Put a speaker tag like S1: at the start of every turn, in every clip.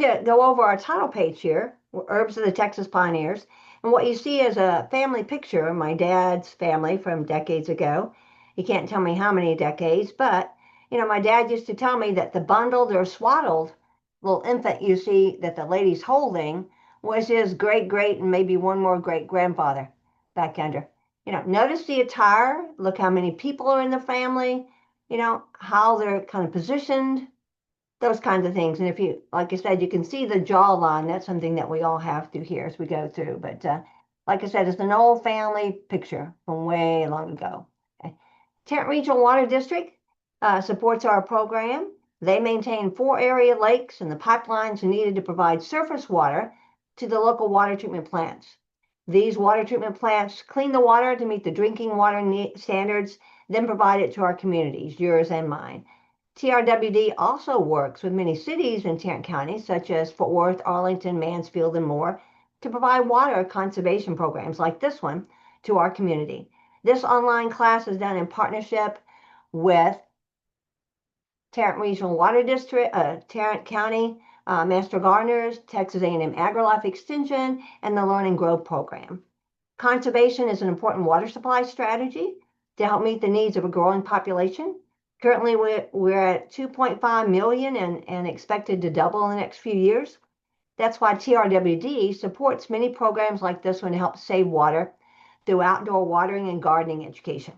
S1: going to go over our title page here, Herbs of the Texas Pioneers. And what you see is a family picture of my dad's family from decades ago. You can't tell me how many decades, but my dad used to tell me that the bundled or swaddled little infant you see that the lady's holding was his great great and maybe one more great grandfather back under. Notice the attire, look how many people are in the family, how they're kind of positioned, those kinds of things. And if you, like I said, you can see the jawline. That's something that we all have through here as we go through. But like I said, it's an old family picture from way long ago. Okay. Tarrant Regional Water District supports our program. They maintain 4 area lakes and the pipelines needed to provide surface water to the local water treatment plants. These water treatment plants clean the water to meet the drinking water standards, then provide it to our communities, yours and mine. TRWD also works with many cities in Tarrant County, such as Fort Worth, Arlington, Mansfield, and more, to provide water conservation programs like this one to our community. This online class is done in partnership with Tarrant Regional Water District, Tarrant County Master Gardeners, Texas A&M AgriLife Extension, and the Learn and Grow program. Conservation is an important water supply strategy to help meet the needs of a growing population. Currently, we're at 2.5 million and expected to double in the next few years. That's why TRWD supports many programs like this one to help save water through outdoor watering and gardening education.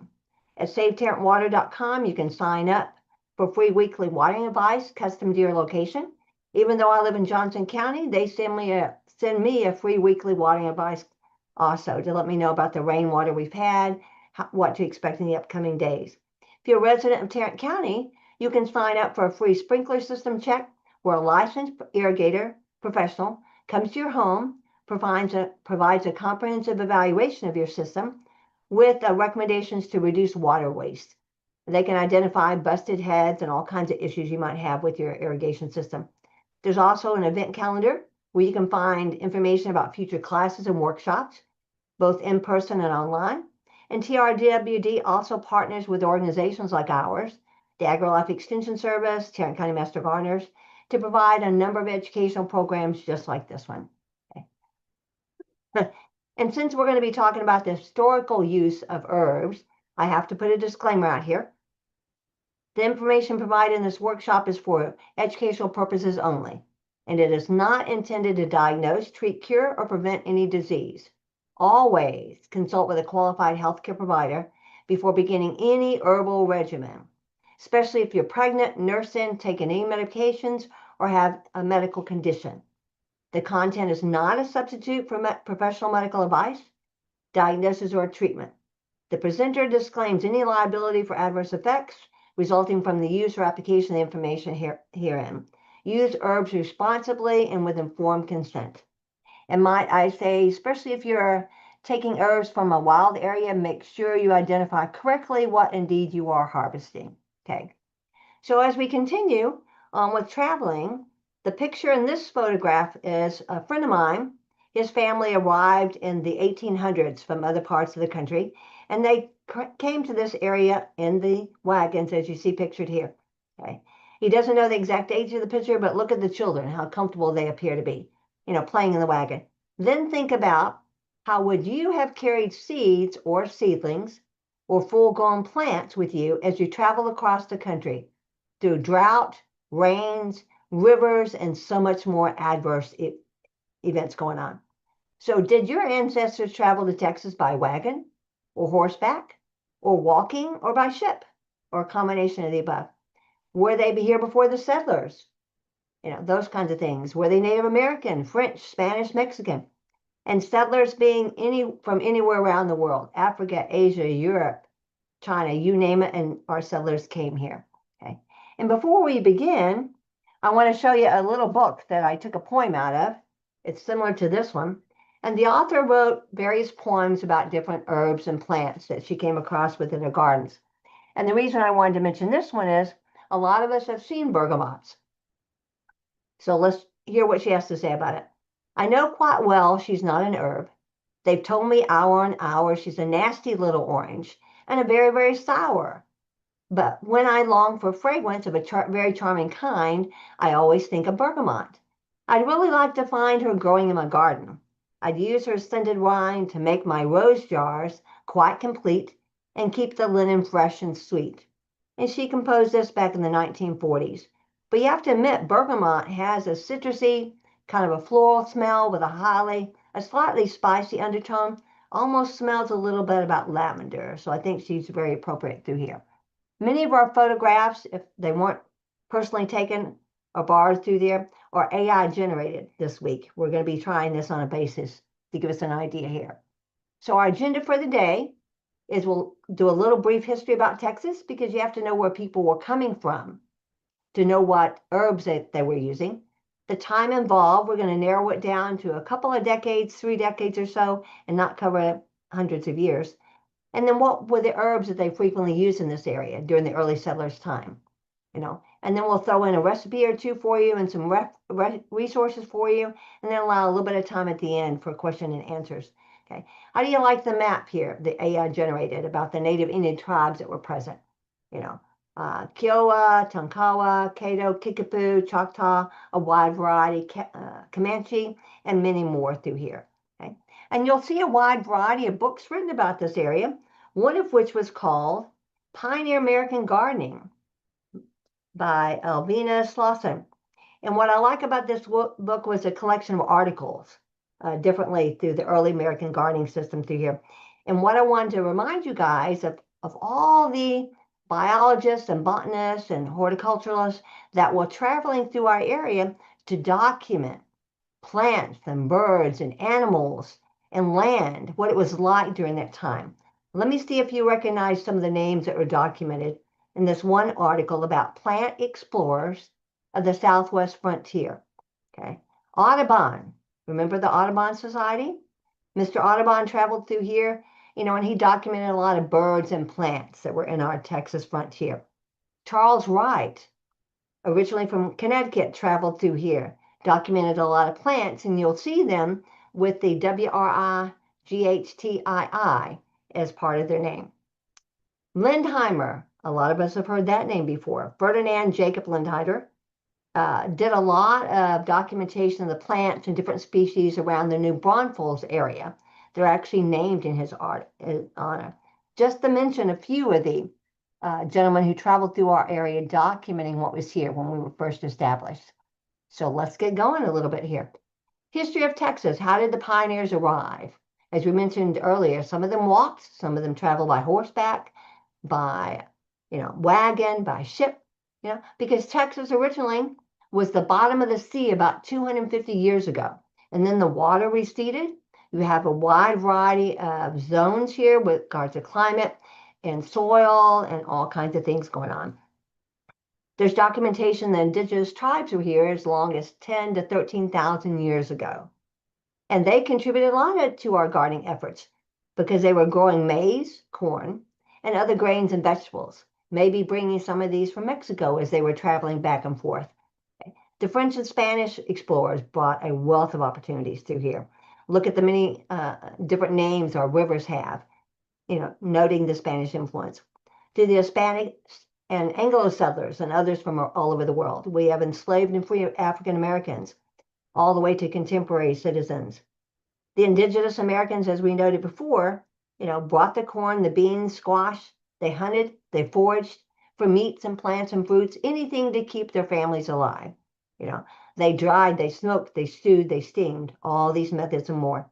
S1: At SaveTarrantWater.com, you can sign up for free weekly watering advice custom to your location. Even though I live in Johnson County, they send me a free weekly watering advice also to let me know about the rainwater we've had, what to expect in the upcoming days. If you're a resident of Tarrant County, you can sign up for a free sprinkler system check where a licensed irrigator professional comes to your home, provides a comprehensive evaluation of your system with recommendations to reduce water waste. They can identify busted heads and all kinds of issues you might have with your irrigation system. There's also an event calendar where you can find information about future classes and workshops, both in person and online. And TRWD also partners with organizations like ours, the AgriLife Extension Service, Tarrant County Master Gardeners, to provide a number of educational programs just like this one. Okay. And since we're going to be talking about the historical use of herbs, I have to put a disclaimer out here. The information provided in this workshop is for educational purposes only, and it is not intended to diagnose, treat, cure, or prevent any disease. Always consult with a qualified healthcare provider before beginning any herbal regimen, especially if you're pregnant, nursing, taking any medications, or have a medical condition. The content is not a substitute for professional medical advice, diagnosis, or treatment. The presenter disclaims any liability for adverse effects resulting from the use or application of the information herein. Use herbs responsibly and with informed consent. And might I say, especially if you're taking herbs from a wild area, make sure you identify correctly what indeed you are harvesting. Okay. So as we continue on with traveling, the picture in this photograph is a friend of mine. His family arrived in the 1800s from other parts of the country, and they came to this area in the wagons, as you see pictured here. Okay. He doesn't know the exact age of the picture, but look at the children, how comfortable they appear to be, playing in the wagon. Then think about how would you have carried seeds or seedlings or full-grown plants with you as you travel across the country through drought, rains, rivers, and so much more adverse events going on. So did your ancestors travel to Texas by wagon or horseback or walking or by ship or a combination of the above? Were they here before the settlers? Those kinds of things. Were they Native American, French, Spanish, Mexican? And settlers being from anywhere around the world, Africa, Asia, Europe, China, you name it, and our settlers came here. Okay. And before we begin, I want to show you a little book that I took a poem out of. It's similar to this one. And the author wrote various poems about different herbs and plants that she came across within her gardens. And the reason I wanted to mention this one is a lot of us have seen bergamots. So let's hear what she has to say about it. I know quite well she's not an herb. They've told me hour on hour she's a nasty little orange and a very, very sour. But when I long for fragrance of a very charming kind, I always think of bergamot. I'd really like to find her growing in my garden. I'd use her scented wine to make my rose jars quite complete and keep the linen fresh and sweet. And she composed this back in the 1940s. But you have to admit, bergamot has a citrusy, kind of a floral smell with a slightly spicy undertone. Almost smells a little bit about lavender. So I think she's very appropriate through here. Many of our photographs, if they weren't personally taken or borrowed through there, are AI generated this week. We're going to be trying this on a basis to give us an idea here. So our agenda for the day is we'll do a little brief history about Texas because you have to know where people were coming from to know what herbs they were using. The time involved, we're going to narrow it down to a couple of decades, 3 decades or so, and not cover hundreds of years. And then what were the herbs that they frequently used in this area during the early settlers' time? And then we'll throw in a recipe or two for you and some resources for you, and then allow a little bit of time at the end for question and answers. Okay. How do you like the map here, the AI generated about the native Indian tribes that were present? Kiowa, Tonkawa, Caddo, Kickapoo, Choctaw, a wide variety, Comanche, and many more through here. Okay. And you'll see a wide variety of books written about this area, one of which was called Pioneer American Gardening by Alvina Slauson. And what I like about this book was a collection of articles, differently through the early American gardening system through here. And what I wanted to remind you guys of all the biologists and botanists and horticulturalists that were traveling through our area to document plants and birds and animals and land, what it was like during that time. Let me see if you recognize some of the names that were documented in this one article about plant explorers of the Southwest frontier. Okay. Audubon, remember the Audubon Society? Mr. Audubon traveled through here, and he documented a lot of birds and plants that were in our Texas frontier. Charles Wright, originally from Connecticut, traveled through here, documented a lot of plants, and you'll see them with the WRIGHTII as part of their name. Lindheimer, a lot of us have heard that name before. Ferdinand Jacob Lindheimer did a lot of documentation of the plants and different species around the New Braunfels area. They're actually named in his honor. Just to mention a few of the gentlemen who traveled through our area documenting what was here when we were first established. So let's get going a little bit here. History of Texas. How did the pioneers arrive? As we mentioned earlier, some of them walked, some of them traveled by horseback, by wagon, by ship, because Texas originally was the bottom of the sea about 250 years ago. And then the water receded. You have a wide variety of zones here with regards to climate and soil and all kinds of things going on. There's documentation that indigenous tribes were here as long as 10 to 13,000 years ago. And they contributed a lot to our gardening efforts because they were growing maize, corn, and other grains and vegetables, maybe bringing some of these from Mexico as they were traveling back and forth. The French and Spanish explorers brought a wealth of opportunities through here. Look at the many different names our rivers have, noting the Spanish influence. To the Hispanic and Anglo settlers and others from all over the world, we have enslaved and free African Americans, all the way to contemporary citizens. The indigenous Americans, as we noted before, brought the corn, the beans, squash. They hunted, they foraged for meats and plants and fruits, anything to keep their families alive. They dried, they smoked, they stewed, they steamed, all these methods and more.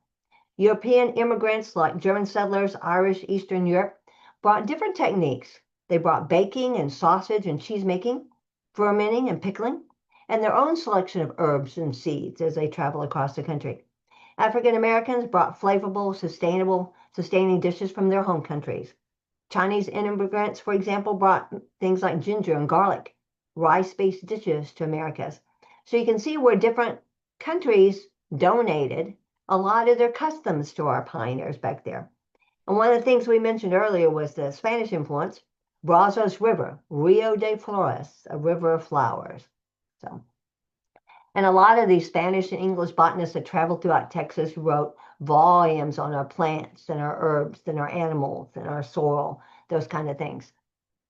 S1: European immigrants like German settlers, Irish, Eastern Europe, brought different techniques. They brought baking and sausage and cheese making, fermenting and pickling, and their own selection of herbs and seeds as they travel across the country. African Americans brought flavorful, sustaining dishes from their home countries. Chinese immigrants, for example, brought things like ginger and garlic, rice-based dishes to Americas. So you can see where different countries donated a lot of their customs to our pioneers back there. And one of the things we mentioned earlier was the Spanish influence. Brazos River, Rio de Flores, a river of flowers. And a lot of these Spanish and English botanists that traveled throughout Texas wrote volumes on our plants and our herbs and our animals and our soil, those kind of things.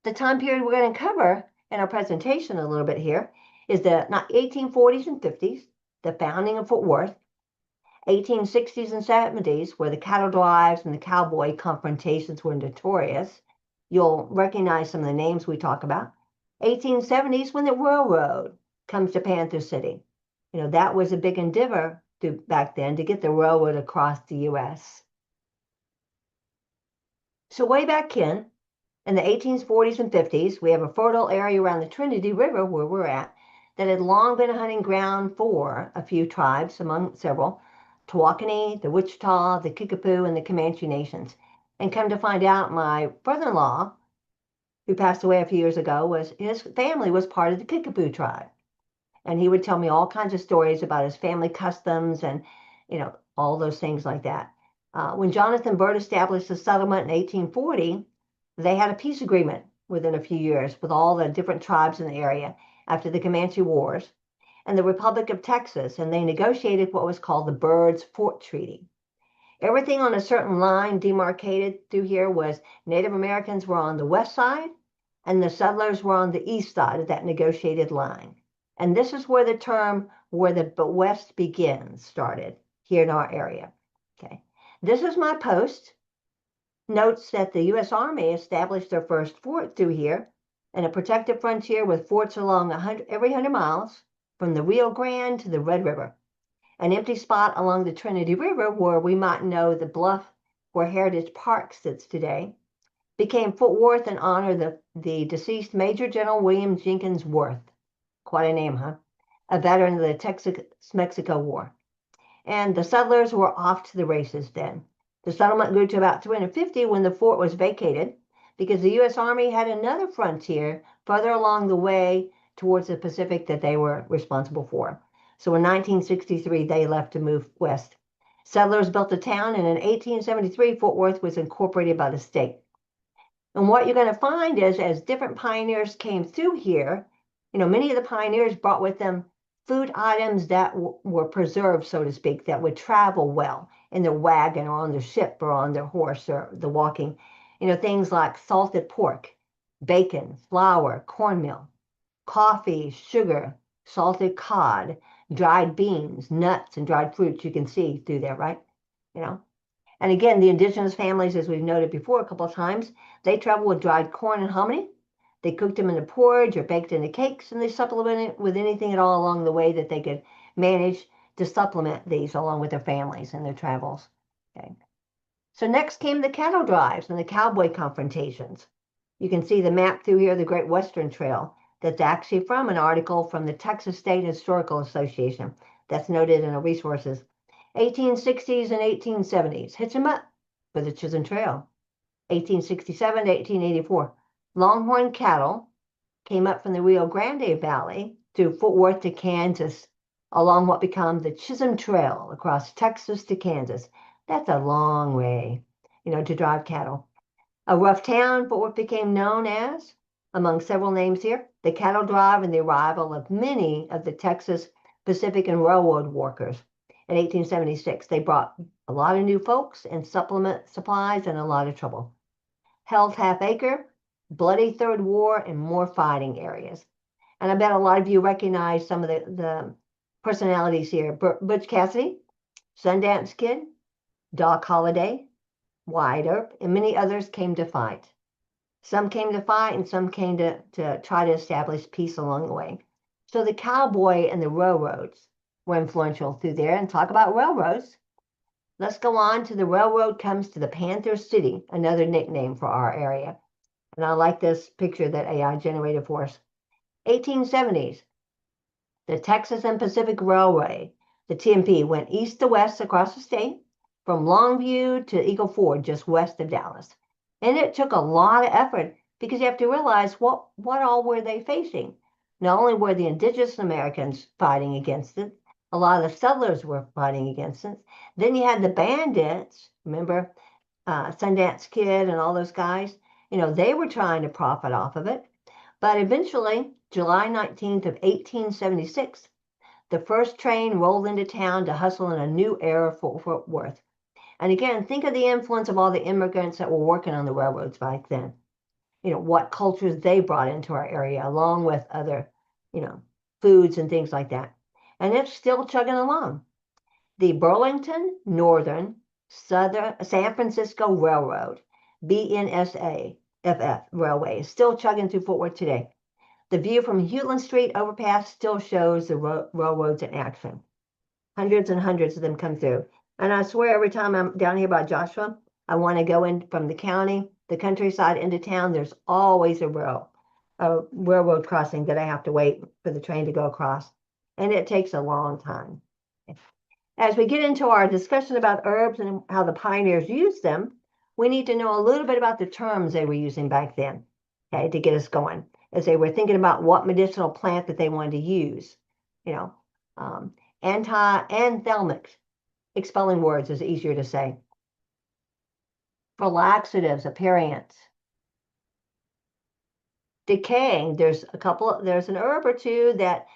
S1: The time period we're going to cover in our presentation a little bit here is the 1840s and 50s, the founding of Fort Worth, 1860s and 70s, where the cattle drives and the cowboy confrontations were notorious. You'll recognize some of the names we talk about. 1870s, when the railroad comes to Panther City. That was a big endeavor back then to get the railroad across the U.S. So way back in the 1840s and 50s, we have a fertile area around the Trinity River where we're at that had long been a hunting ground for a few tribes, among several, Tawakoni, the Wichita, the Kickapoo, and the Comanche nations. And come to find out, my brother-in-law, who passed away a few years ago, his family was part of the Kickapoo tribe. And he would tell me all kinds of stories about his family customs and, all those things like that. When Jonathan Byrd established the settlement in 1840, they had a peace agreement within a few years with all the different tribes in the area after the Comanche Wars and the Republic of Texas, and they negotiated what was called the Byrd's Fort Treaty. Everything on a certain line demarcated through here was Native Americans were on the west side and the settlers were on the east side of that negotiated line. And this is where the term "where the West begins" started here in our area. Okay, this is my post. Notes that the U.S. Army established their first fort through here and a protected frontier with forts along every 100 miles from the Rio Grande to the Red River. An empty spot along the Trinity River where we might know the bluff where Heritage Park sits today became Fort Worth in honor of the deceased Major General William Jenkins Worth. Quite a name, huh? A veteran of the Texas-Mexico War. And the settlers were off to the races then. The settlement grew to about 350 when the fort was vacated because the U.S. Army had another frontier further along the way towards the Pacific that they were responsible for. So in 1963, they left to move west. Settlers built the town, and in 1873, Fort Worth was incorporated by the state. And what you're going to find is as different pioneers came through here, many of the pioneers brought with them food items that were preserved, so to speak, that would travel well in their wagon or on their ship or on their horse or the walking. Things like salted pork, bacon, flour, cornmeal, coffee, sugar, salted cod, dried beans, nuts, and dried fruits. You can see through there, right? And again, the indigenous families, as we've noted before a couple of times, they travel with dried corn and hominy. They cooked them in a porridge or baked into cakes, and they supplemented it with anything at all along the way that they could manage to supplement these along with their families and their travels. Okay. So next came the cattle drives and the cowboy confrontations. You can see the map through here, the Great Western Trail, that's actually from an article from the Texas State Historical Association that's noted in the resources. 1860s and 1870s, hitch 'em up for the Chisholm Trail. 1867 to 1884. Longhorn cattle came up from the Rio Grande Valley through Fort Worth to Kansas along what became the Chisholm Trail across Texas to Kansas. That's a long way, to drive cattle. A rough town, Fort Worth became known as, among several names here, the cattle drive and the arrival of many of the Texas Pacific and Railroad workers. In 1876, they brought a lot of new folks and supplement supplies and a lot of trouble. Hell's Half Acre, Bloody Third War, and more fighting areas. And I bet a lot of you recognize some of the personalities here. Butch Cassidy, Sundance Kid, Doc Holliday, Wyatt Earp, and many others came to fight. Some came to fight and some came to try to establish peace along the way. So the cowboy and the railroads were influential through there. And talk about railroads. Let's go on to the railroad comes to the Panther City, another nickname for our area. And I like this picture that AI generated for us. 1870s, the Texas and Pacific Railway, the TMP, went east to west across the state from Longview to Eagle Ford, just west of Dallas. And it took a lot of effort because you have to realize what all were they facing. Not only were the indigenous Americans fighting against it, a lot of the settlers were fighting against it. Then you had the bandits, remember Sundance Kid and all those guys? They were trying to profit off of it. But eventually, July 19th of 1876, the first train rolled into town to hustle in a new era for Fort Worth. And again, think of the influence of all the immigrants that were working on the railroads back then. What cultures they brought into our area, along with other, foods and things like that. and it's still chugging along. The Burlington Northern Southern San Francisco Railroad, BNSAFF Railway, is still chugging through Fort Worth today. The view from Hewlin Street overpass still shows the railroads in action. Hundreds and hundreds of them come through. And I swear every time I'm down here by Joshua, I want to go in from the county, the countryside into town. There's always a railroad crossing that I have to wait for the train to go across. And it takes a long time. As we get into our discussion about herbs and how the pioneers used them, we need to know a little bit about the terms they were using back then, okay, to get us going, as they were thinking about what medicinal plant that they wanted to use. You know, anthelmic, expelling words is easier to say. For laxatives, aperients. Decaying, there's an herb or two that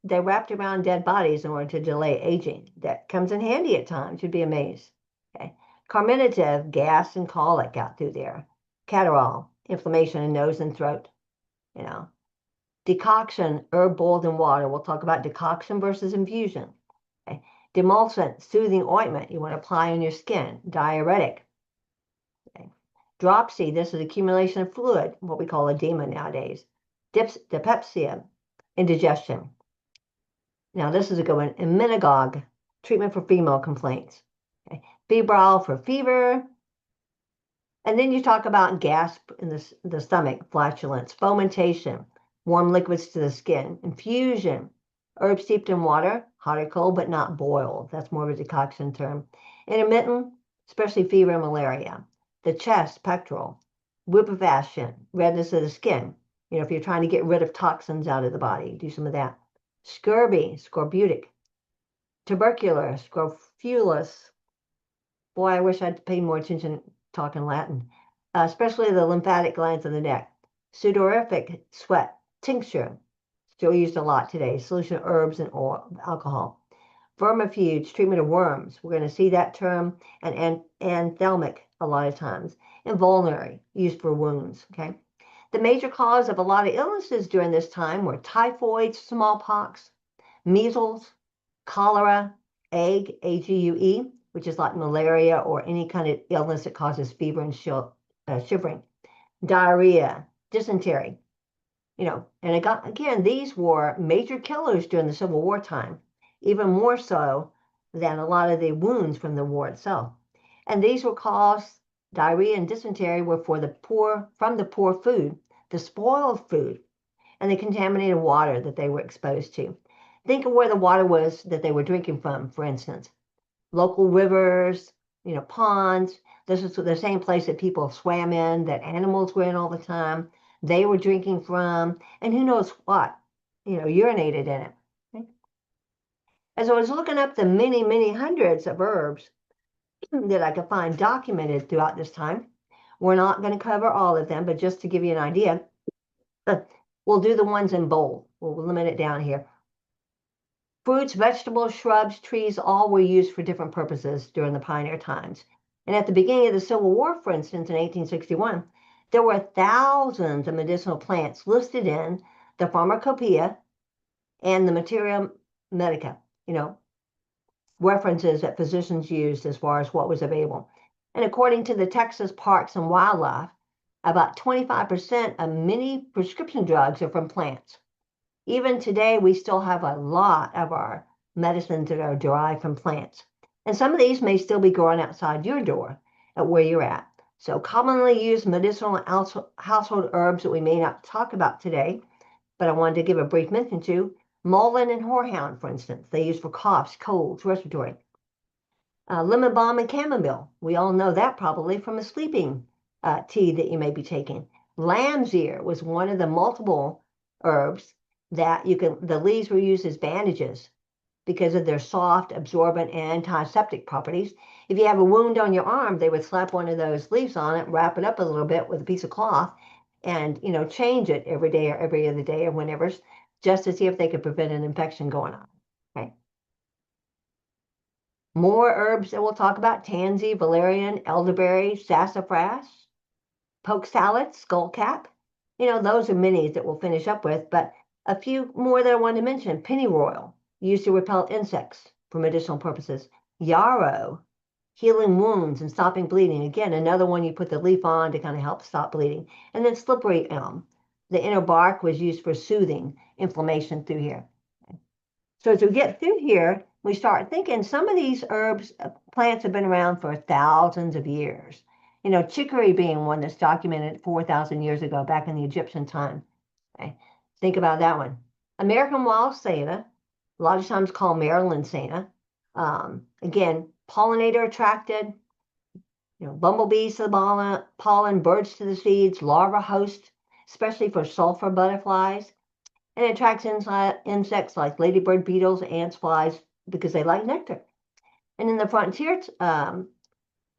S1: they wrapped around dead bodies in order to delay aging. That comes in handy at times. You'd be amazed. Okay. Carminative, gas and colic out through there. Catterall, inflammation in nose and throat. You know. Decoction, herb boiled in water. We'll talk about decoction versus infusion. Okay. Demulcent, soothing ointment you want to apply on your skin. Diuretic. Okay. Dropsy, this is accumulation of fluid, what we call edema nowadays. Dyspepsia, indigestion. Now, this is a good one. Immunogogue, treatment for female complaints. Okay. Febrile for fever. And then you talk about gas in the stomach, flatulence, fomentation, warm liquids to the skin, infusion, herbs steeped in water, hot or cold, but not boiled. That's more of a decoction term. Intermittent, especially fever and malaria. The chest, pectoral. Whippersnatch, redness of the skin. You know, if you're trying to get rid of toxins out of the body, do some of that. Scurvy, scorbutic. Tubercular, scrofulous. Boy, I wish I'd paid more attention talking Latin, especially the lymphatic glands of the neck. Sudorific, sweat, tincture, still used a lot today. Solution of herbs and oil, alcohol. Vermifuge, treatment of worms. We're going to see that term. And anthelmic a lot of times. And vulnerary, used for wounds. Okay. The major cause of a lot of illnesses during this time were typhoid, smallpox, measles, cholera, ague, which is like malaria or any kind of illness that causes fever and shivering, diarrhea, dysentery. You know, and again, these were major killers during the Civil War time, even more so than a lot of the wounds from the war itself. And these were caused, diarrhea and dysentery were from the poor food, the spoiled food, and the contaminated water that they were exposed to. Think of where the water was that they were drinking from, for instance. Local rivers, you know, ponds. This is the same place that people swam in, that animals were in all the time. They were drinking from, and who knows what, you know, urinated in it. Okay? As I was looking up the many, many hundreds of herbs that I could find documented throughout this time, we're not going to cover all of them, but just to give you an idea, we'll do the ones in bold. We'll limit it down here. Fruits, vegetables, shrubs, trees, all were used for different purposes during the pioneer times. And at the beginning of the Civil War, for instance, in 1861, there were thousands of medicinal plants listed in the Pharmacopoeia and the Materia Medica, you know, references that physicians used as far as what was available. And according to the Texas Parks and Wildlife, about 25% of many prescription drugs are from plants. Even today, we still have a lot of our medicines that are derived from plants. And some of these may still be growing outside your door at where you're at. So commonly used medicinal household herbs that we may not talk about today, but I wanted to give a brief mention to, mullein and horehound, for instance. They use for coughs, colds, respiratory. Lemon balm and chamomile. We all know that probably from a sleeping tea that you may be taking. Lamb's ear was one of the multiple herbs that the leaves were used as bandages because of their soft, absorbent, and antiseptic properties. If you have a wound on your arm, they would slap one of those leaves on it, wrap it up a little bit with a piece of cloth, and, you know, change it every day or every other day or whenever, just to see if they could prevent an infection going on. Okay. More herbs that we'll talk about: tansy, valerian, elderberry, sassafras, poke salad, skullcap. You know, those are many that we'll finish up with, but a few more that I wanted to mention: pennyroyal, used to repel insects for medicinal purposes. Yarrow, healing wounds and stopping bleeding. Again, another one you put the leaf on to kind of help stop bleeding. And then slippery elm. The inner bark was used for soothing inflammation through here. So as we get through here, we start thinking some of these herbs, plants have been around for thousands of years. Chicory being one that's documented 4,000 years ago, back in the Egyptian time. Okay? Think about that one. American wild senna, a lot of times called Maryland senna. Again, pollinator attracted, bumblebees to the pollen, birds to the seeds, larva host, especially for sulfur butterflies. And it attracts insects like ladybird beetles, ants, flies, because they like nectar. And in the frontier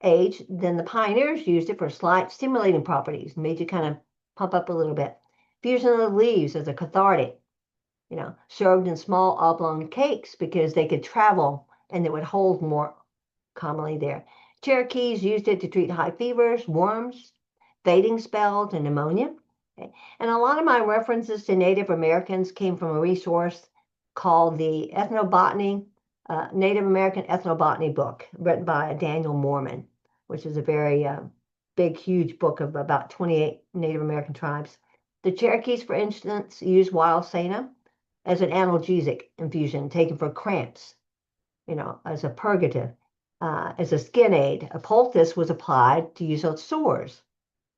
S1: age, then the pioneers used it for slight stimulating properties, made you kind of pump up a little bit. Fusion of the leaves as a cathartic, served in small oblong cakes because they could travel and it would hold more commonly there. Cherokees used it to treat high fevers, worms, fading spells, and pneumonia. Okay. And a lot of my references to Native Americans came from a resource called the Native American Ethnobotany book, written by Daniel Mormon, which is a very big, huge book of about 28 Native American tribes. The Cherokees, for instance, used wild senna as an analgesic infusion taken for cramps, as a purgative, as a skin aid. A poultice was applied to use on sores.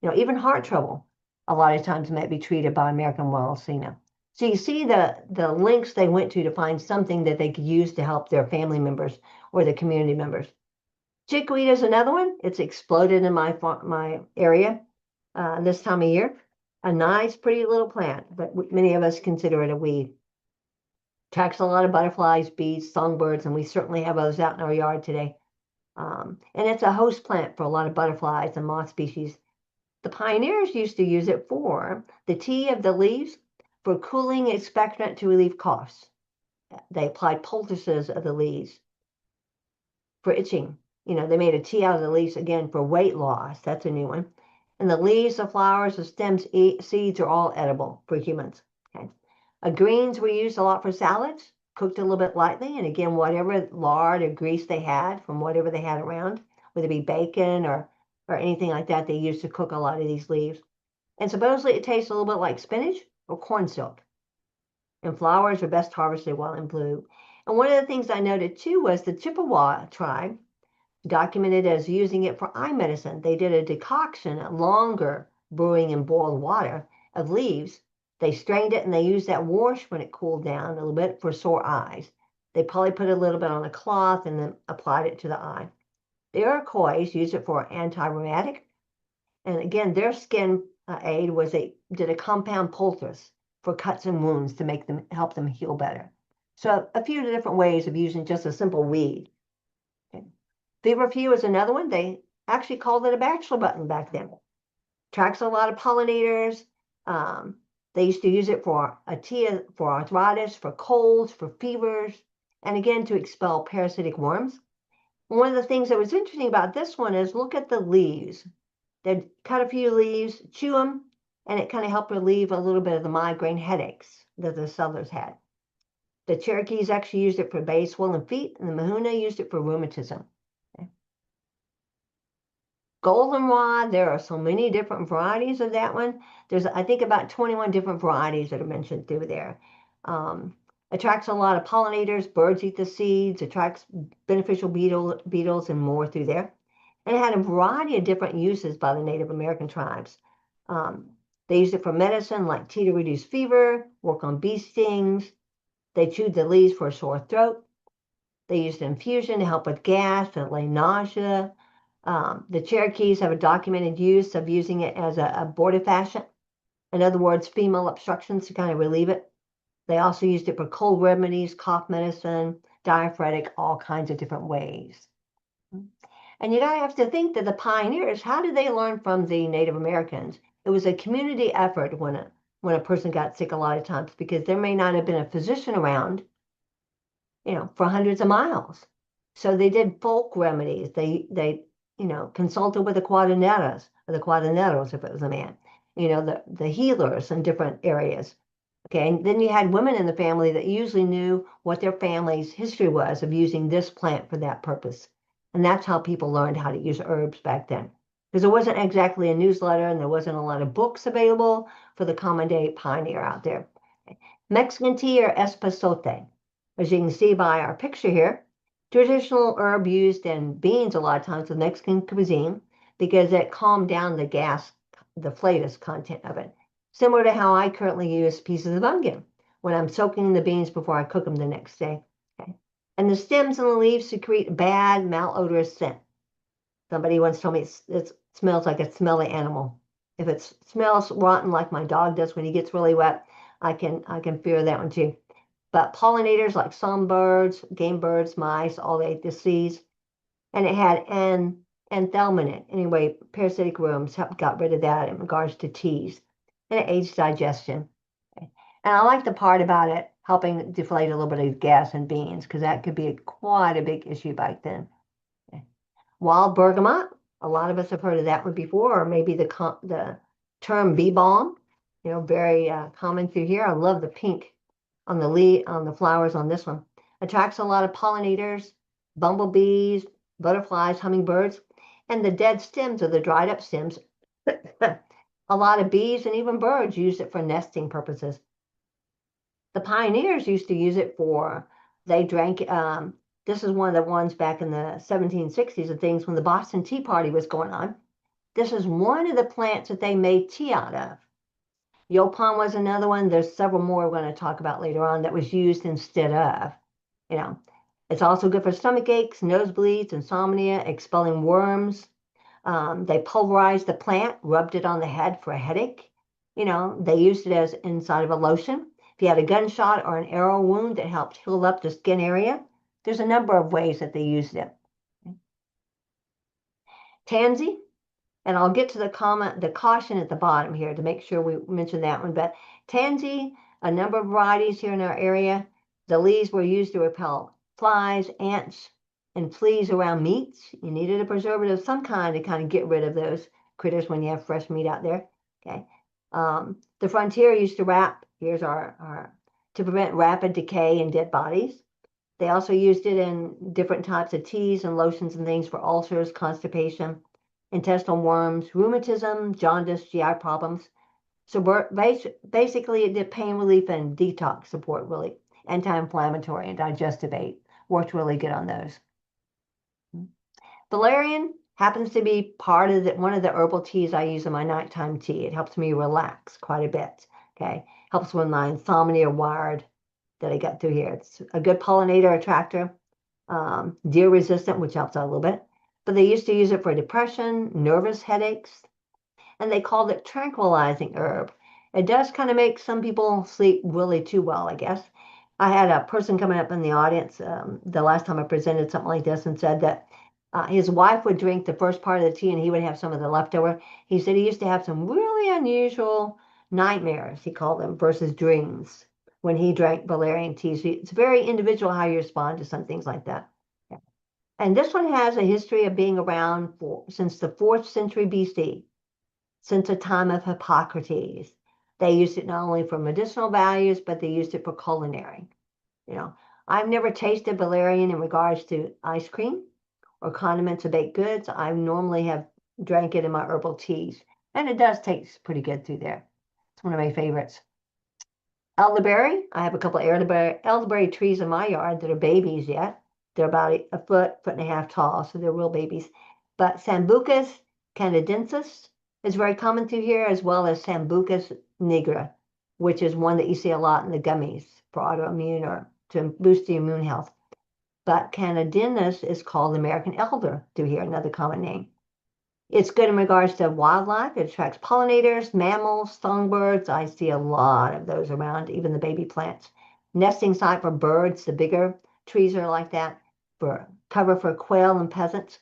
S1: Even heart trouble, a lot of times might be treated by American wild senna. So you see the links they went to find something that they could use to help their family members or the community members. Chickweed is another one. It's exploded in my area this time of year. A nice, pretty little plant, but many of us consider it a weed. Attracts a lot of butterflies, bees, songbirds, and we certainly have those out in our yard today. And it's a host plant for a lot of butterflies and moth species. The pioneers used to use it for the tea of the leaves for cooling expectorant to relieve coughs. They applied poultices of the leaves for itching. They made a tea out of the leaves again for weight loss. That's a new one. And the leaves, the flowers, the stems, seeds are all edible for humans. Okay. Greens were used a lot for salads, cooked a little bit lightly. And again, whatever lard or grease they had from whatever they had around, whether it be bacon or anything like that, they used to cook a lot of these leaves. And supposedly it tastes a little bit like spinach or corn silk. And flowers are best harvested while in bloom. And one of the things I noted too was the Chippewa tribe documented as using it for eye medicine. They did a decoction, a longer brewing in boiled water of leaves. They strained it and they used that wash when it cooled down a little bit for sore eyes. They probably put a little bit on a cloth and then applied it to the eye. The Iroquois used it for anti-rheumatic. And again, their skin aid was they did a compound poultice for cuts and wounds to help them heal better. So a few different ways of using just a simple weed. Okay. Feverfew is another one. They actually called it a bachelor button back then. Attracts a lot of pollinators. They used to use it for for arthritis, for colds, for fevers, and again to expel parasitic worms. One of the things that was interesting about this one is look at the leaves. They'd cut a few leaves, chew them, and it kind of helped relieve a little bit of the migraine headaches that the settlers had. The Cherokees actually used it for base swollen feet, and the Mahuna used it for rheumatism. Okay. Goldenrod, there are so many different varieties of that one. There's, I think, about 21 different varieties that are mentioned through there. Attracts a lot of pollinators, birds eat the seeds, attracts beneficial beetles and more through there. And it had a variety of different uses by the Native American tribes. They used it for medicine, like tea to reduce fever, work on bee stings. They chewed the leaves for a sore throat. They used infusion to help with gas and allay nausea. The Cherokees have a documented use of using it as a abortifacient. In other words, female obstructions to kind of relieve it. They also used it for cold remedies, cough medicine, diaphoretic, all kinds of different ways. And you gotta have to think that the pioneers, how did they learn from the Native Americans? It was a community effort when a person got sick a lot of times because there may not have been a physician around, for hundreds of miles. So they did folk remedies. They consulted with the cuaderneros, or the cuaderneros if it was a man, the healers in different areas. Okay, and then you had women in the family that usually knew what their family's history was of using this plant for that purpose. And that's how people learned how to use herbs back then. Because there wasn't exactly a newsletter and there wasn't a lot of books available for the common day pioneer out there. Mexican tea or espazote. As you can see by our picture here, traditional herb used in beans a lot of times with Mexican cuisine because it calmed down the flatus content of it. Similar to how I currently use pieces of onion when I'm soaking the beans before I cook them the next day. Okay. And the stems and the leaves secrete a bad, malodorous scent. Somebody once told me it smells like a smelly animal. If it smells rotten like my dog does when he gets really wet, I can fear that one too. But pollinators like songbirds, game birds, mice, all ate the seeds, and it had anthelm in it. Anyway, parasitic worms got rid of that in regards to teas, and it aids digestion. Okay. And I like the part about it helping deflate a little bit of gas in beans because that could be quite a big issue back then. Okay. Wild bergamot, a lot of us have heard of that one before, or maybe the term bee balm, very common through here. I love the pink on the flowers on this one. Attracts a lot of pollinators, bumblebees, butterflies, hummingbirds, and the dead stems or the dried up stems. A lot of bees and even birds use it for nesting purposes. The pioneers used to use it they drank, this is one of the ones back in the 1760s and things when the Boston Tea Party was going on. This is one of the plants that they made tea out of. Yaupon was another one. There's several more we're going to talk about later on that was used instead of. You know, it's also good for stomach aches, nosebleeds, insomnia, expelling worms. They pulverized the plant, rubbed it on the head for a headache. They used it as inside of a lotion. If you had a gunshot or an arrow wound that helped heal up the skin area, there's a number of ways that they used it. Tansy, and I'll get to the caution at the bottom here to make sure we mention that one. But tansy, a number of varieties here in our area. The leaves were used to repel flies, ants, and fleas around meats. You needed a preservative of some kind to kind of get rid of those critters when you have fresh meat out there. Okay. The frontier used to here's our to prevent rapid decay in dead bodies. They also used it in different types of teas and lotions and things for ulcers, constipation, intestinal worms, rheumatism, jaundice, GI problems. So basically, it did pain relief and detox support, really. Anti-inflammatory and digestive aid worked really good on those. Valerian happens to be one of the herbal teas I use in my nighttime tea. It helps me relax quite a bit. Okay, helps with my insomnia wired that I got through here. It's a good pollinator attractor, deer resistant, which helps out a little bit. But they used to use it for depression, nervous headaches, and they called it tranquilizing herb. It does kind of make some people sleep really too well, I guess. I had a person coming up in the audience the last time I presented something like this and said that his wife would drink the first part of the tea and he would have some of the leftover. He said he used to have some really unusual nightmares, he called them, versus dreams when he drank valerian tea. So it's very individual how you respond to some things like that. Yeah. And this one has a history of being around since the 4th century BC, since the time of Hippocrates. They used it not only for medicinal values, but they used it for culinary. You know, I've never tasted valerian in regards to ice cream or condiments or baked goods. I normally have drank it in my herbal teas, and it does taste pretty good through there. It's one of my favorites. Elderberry, I have a couple of elderberry trees in my yard that are babies yet. They're about a foot and a half tall, so they're real babies. But Sambucus canadensis is very common through here, as well as Sambucus nigra, which is one that you see a lot in the gummies for autoimmune or to boost the immune health. But canadensis is called American elder through here, another common name. It's good in regards to wildlife. It attracts pollinators, mammals, songbirds. I see a lot of those around, even the baby plants. Nesting site for birds. The bigger trees are like that, for cover for quail and pheasants.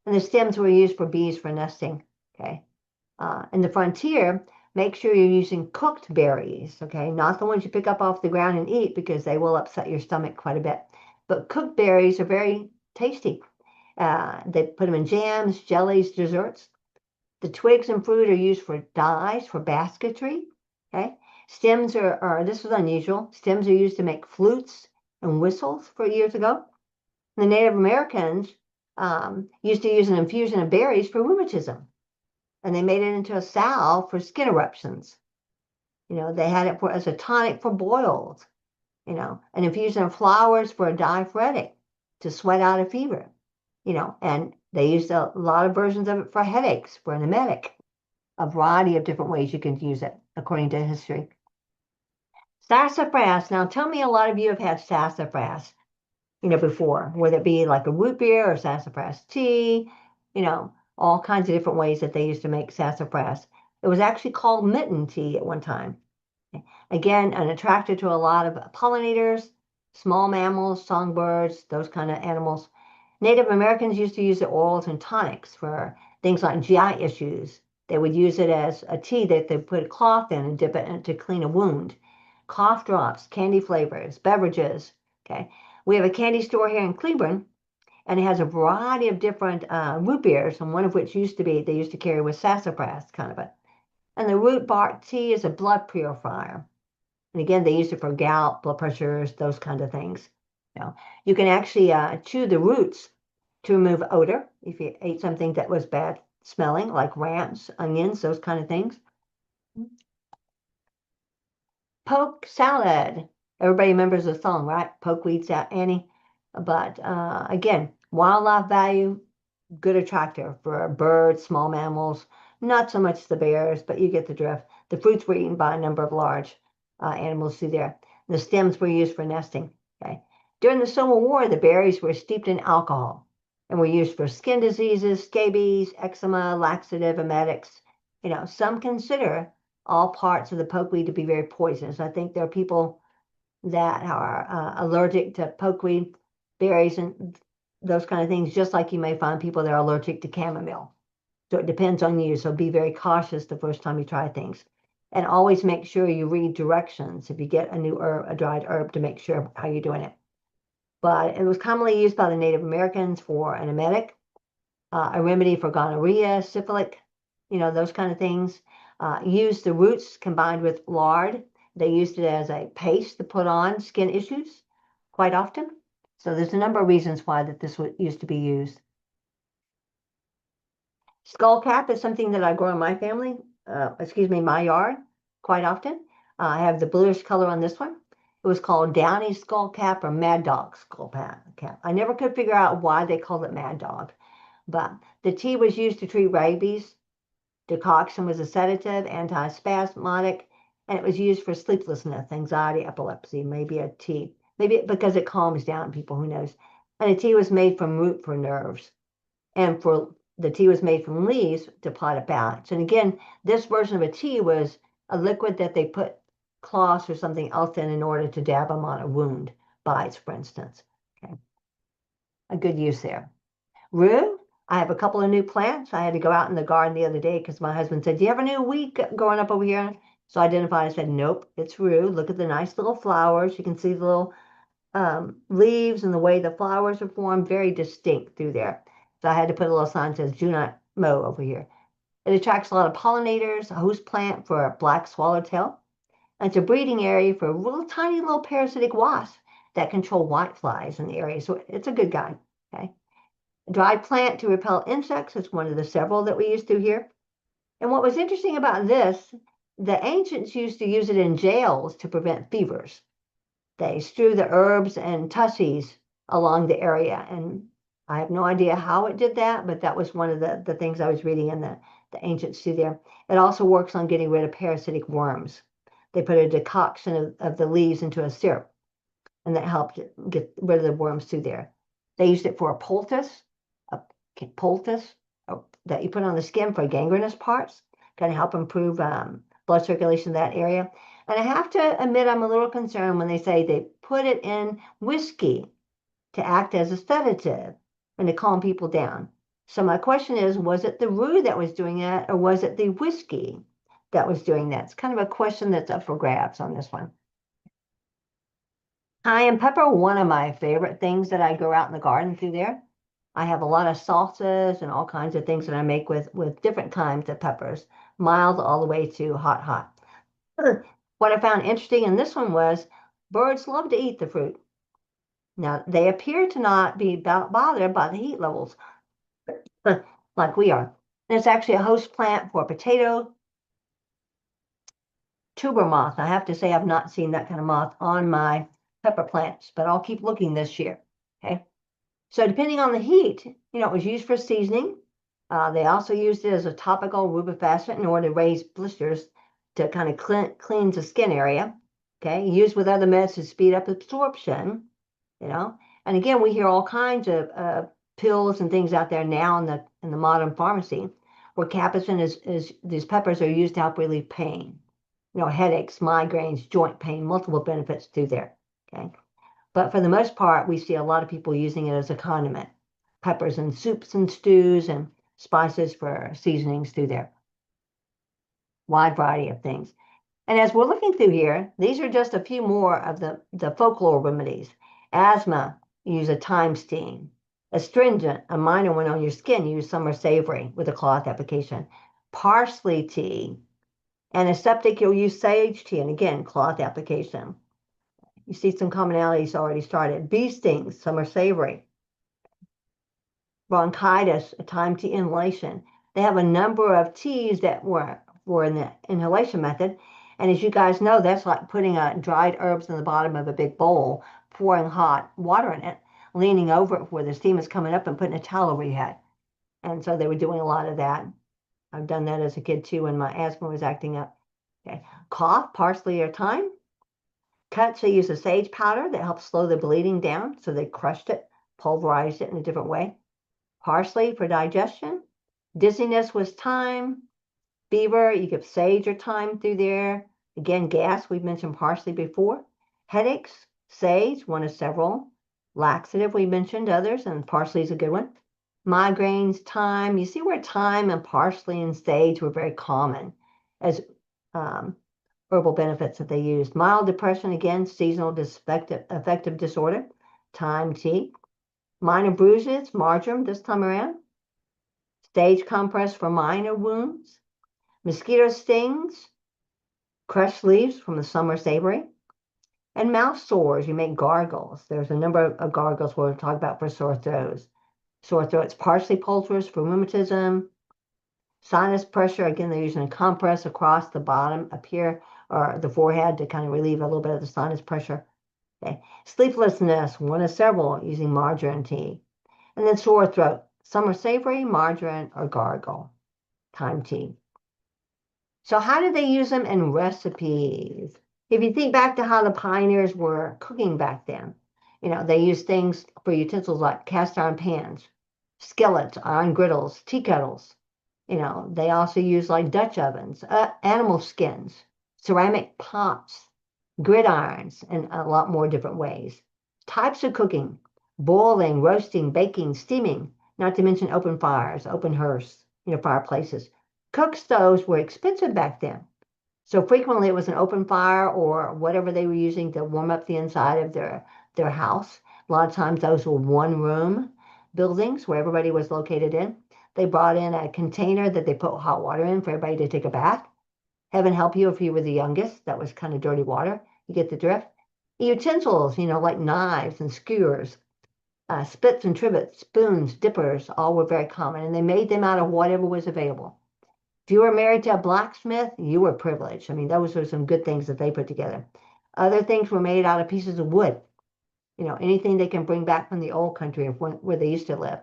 S1: And the stems were used for bees for nesting. Okay. In the frontier, make sure you're using cooked berries. Okay, not the ones you pick up off the ground and eat because they will upset your stomach quite a bit. But cooked berries are very tasty. They put them in jams, jellies, desserts. The twigs and fruit are used for dyes, for basketry. Okay. This was unusual. Stems are used to make flutes and whistles for years ago. The Native Americans used to use an infusion of berries for rheumatism, and they made it into a salve for skin eruptions. They had it as a tonic for boils, an infusion of flowers for a diaphoretic to sweat out a fever, and they used a lot of versions of it for headaches, for an emetic, a variety of different ways you can use it, according to history. Sassafras. Now, tell me, a lot of you have had sassafras, before, whether it be like a root beer or sassafras tea, all kinds of different ways that they used to make sassafras. It was actually called mitten tea at one time. Again, an attractor to a lot of pollinators, small mammals, songbirds, those kind of animals. Native Americans used to use the oils and tonics for things like GI issues. They would use it as a tea that they put a cloth in and dip it in to clean a wound. Cough drops, candy flavors, beverages. Okay, we have a candy store here in Cleveland, and it has a variety of different root beers, and one of which they used to carry with sassafras, kind of it. And the root bark tea is a blood purifier. And again, they use it for gout, blood pressures, those kind of things. You can actually chew the roots to remove odor if you ate something that was bad smelling, like ramps, onions, those kind of things. Poke salad. Everybody remembers the song, right? Poke weeds out Annie. But again, wildlife value, good attractor for birds, small mammals, not so much the bears, but you get the drift. The fruits were eaten by a number of large animals through there. The stems were used for nesting. Okay. During the Civil War, the berries were steeped in alcohol and were used for skin diseases, scabies, eczema, laxative, emetics. Some consider all parts of the pokeweed to be very poisonous. I think there are people that are allergic to pokeweed berries and those kind of things, just like you may find people that are allergic to chamomile. So it depends on you. So be very cautious the first time you try things. And always make sure you read directions if you get a new herb, a dried herb, to make sure how you're doing it. But it was commonly used by the Native Americans for an emetic, a remedy for gonorrhea, syphilis, those kind of things. Used the roots combined with lard. They used it as a paste to put on skin issues quite often. So there's a number of reasons why that this used to be used. Skullcap is something that I grow in my family, my yard quite often. I have the bluish color on this one. It was called Downy Skullcap or Mad Dog Skullcap. I never could figure out why they called it Mad Dog, but the tea was used to treat rabies. Decoction was a sedative, antispasmodic, and it was used for sleeplessness, anxiety, epilepsy, maybe a tea. Maybe because it calms down people, who knows. And the tea was made from root for nerves. And the tea was made from leaves to apply to balance. And again, this version of a tea was a liquid that they put cloths or something else in order to dab them on a wound, bites, for instance. Okay. A good use there. Rue, I have a couple of new plants. I had to go out in the garden the other day because my husband said, "Do you have a new weed growing up over here?" So I identified. I said, "Nope, it's rue. Look at the nice little flowers. You can see the little leaves and the way the flowers are formed, very distinct through there." So I had to put a little sign that says "Do not mow" over here. It attracts a lot of pollinators, a host plant for a black swallowtail. And it's a breeding area for tiny little parasitic wasps that control whiteflies in the area. So it's a good guy. Okay. A dried plant to repel insects is one of the several that we use through here. And what was interesting about this, the ancients used to use it in jails to prevent fevers. They strew the herbs and tussies along the area. And I have no idea how it did that, but that was one of the things I was reading in the ancients do there. It also works on getting rid of parasitic worms. They put a decoction of the leaves into a syrup, and that helped get rid of the worms through there. They used it for a poultice that you put on the skin for gangrenous parts, kind of help improve blood circulation in that area. And I have to admit, I'm a little concerned when they say they put it in whiskey to act as a sedative and to calm people down. So my question is, was it the rue that was doing that, or was it the whiskey that was doing that? It's kind of a question that's up for grabs on this one. Cayenne pepper, one of my favorite things that I grow out in the garden through there. I have a lot of salsas and all kinds of things that I make with different kinds of peppers, mild all the way to hot, hot. What I found interesting in this one was birds love to eat the fruit. Now, they appear to not be bothered by the heat levels like we are. And it's actually a host plant for potato tuber moth. I have to say I've not seen that kind of moth on my pepper plants, but I'll keep looking this year. Okay. So depending on the heat, it was used for seasoning. They also used it as a topical rubefacient in order to raise blisters to kind of cleanse the skin area. Okay. Used with other meds to speed up absorption, you know. And again, we hear all kinds of pills and things out there now in the modern pharmacy where capsaicin is these peppers are used to help relieve pain, headaches, migraines, joint pain, multiple benefits through there. Okay. But for the most part, we see a lot of people using it as a condiment, peppers in soups and stews and spices for seasonings through there. Wide variety of things. And as we're looking through here, these are just a few more of the folklore remedies. Asthma, use a thyme steam. Astringent, a minor one on your skin, use summer savory with a cloth application. Parsley tea. Antiseptic, you'll use sage tea, and again, cloth application. You see some commonalities already started. Bee stings, summer savory. Bronchitis, a thyme tea inhalation. They have a number of teas that were in the inhalation method. And as you guys know, that's like putting dried herbs in the bottom of a big bowl, pouring hot water in it, leaning over it where the steam is coming up and putting a towel over your head. And so they were doing a lot of that. I've done that as a kid too when my asthma was acting up. Okay. Cough, parsley or thyme. Cuts, they use a sage powder that helps slow the bleeding down. So they crushed it, pulverized it in a different way. Parsley for digestion. Dizziness was thyme. Fever, you give sage or thyme through there. Again, gas, we've mentioned parsley before. Headaches, sage, one of several. Laxative, we mentioned others, and parsley is a good one. Migraines, thyme. You see where thyme and parsley and sage were very common as herbal benefits that they used. Mild depression, again, seasonal affective disorder. Thyme tea. Minor bruises, marjoram this time around. Sage compress for minor wounds. Mosquito stings, crushed leaves from the summer savory. And mouth sores, you make gargles. There's a number of gargles we'll talk about for sore throats. Sore throats, parsley pulvers for rheumatism. Sinus pressure, again, they're using a compress across the bottom up here or the forehead to kind of relieve a little bit of the sinus pressure. Okay. Sleeplessness, one of several using marjoram tea. And then sore throat, summer savory, marjoram, or gargle, thyme tea. So how did they use them in recipes? If you think back to how the pioneers were cooking back then, they used things for utensils like cast iron pans, skillets, iron griddles, tea kettles. They also used like Dutch ovens, animal skins, ceramic pots, gridirons, and a lot more different ways. Types of cooking, boiling, roasting, baking, steaming, not to mention open fires, open hearths, fireplaces. Cook stoves were expensive back then. So frequently it was an open fire or whatever they were using to warm up the inside of their house. A lot of times those were one room buildings where everybody was located in. They brought in a container that they put hot water in for everybody to take a bath. Heaven help you if you were the youngest. That was kind of dirty water. You get the drift. Utensils, like knives and skewers, spits and trivets, spoons, dippers, all were very common. And they made them out of whatever was available. If you were married to a blacksmith, you were privileged. I mean, those were some good things that they put together. Other things were made out of pieces of wood. Anything they can bring back from the old country of where they used to live.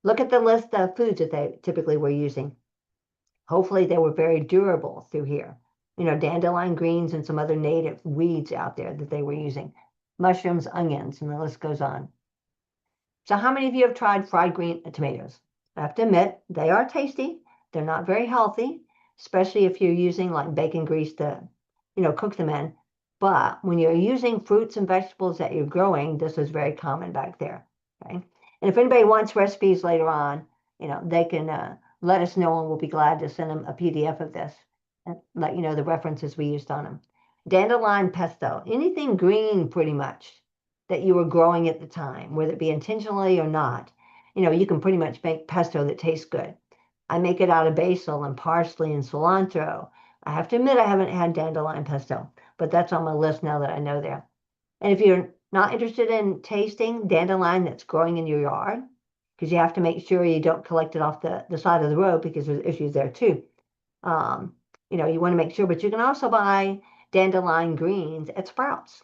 S1: Look at the list of foods that they typically were using. Hopefully they were very durable through here. Dandelion greens and some other native weeds out there that they were using. Mushrooms, onions, and the list goes on. So how many of you have tried fried green tomatoes? I have to admit, they are tasty. They're not very healthy, especially if you're using like bacon grease to, cook them in. But when you're using fruits and vegetables that you're growing, this is very common back there. Okay. And if anybody wants recipes later on, they can let us know and we'll be glad to send them a PDF of this and let you know the references we used on them. Dandelion pesto, anything green pretty much that you were growing at the time, whether it be intentionally or not, you can pretty much make pesto that tastes good. I make it out of basil and parsley and cilantro, I have to admit I haven't had dandelion pesto, but that's on my list now that I know there. And if you're not interested in tasting dandelion that's growing in your yard, because you have to make sure you don't collect it off the side of the road because there's issues there too. Um, you want to make sure, but you can also buy dandelion greens at Sprouts.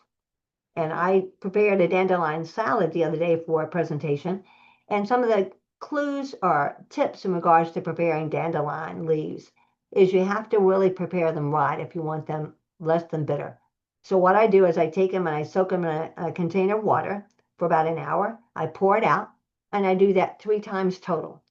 S1: And I prepared a dandelion salad the other day for a presentation. And some of the clues or tips in regards to preparing dandelion leaves is you have to really prepare them right if you want them less than bitter. So what I do is I take them and I soak them in a container of water for about an hour. I pour it out and I do that 3 times total.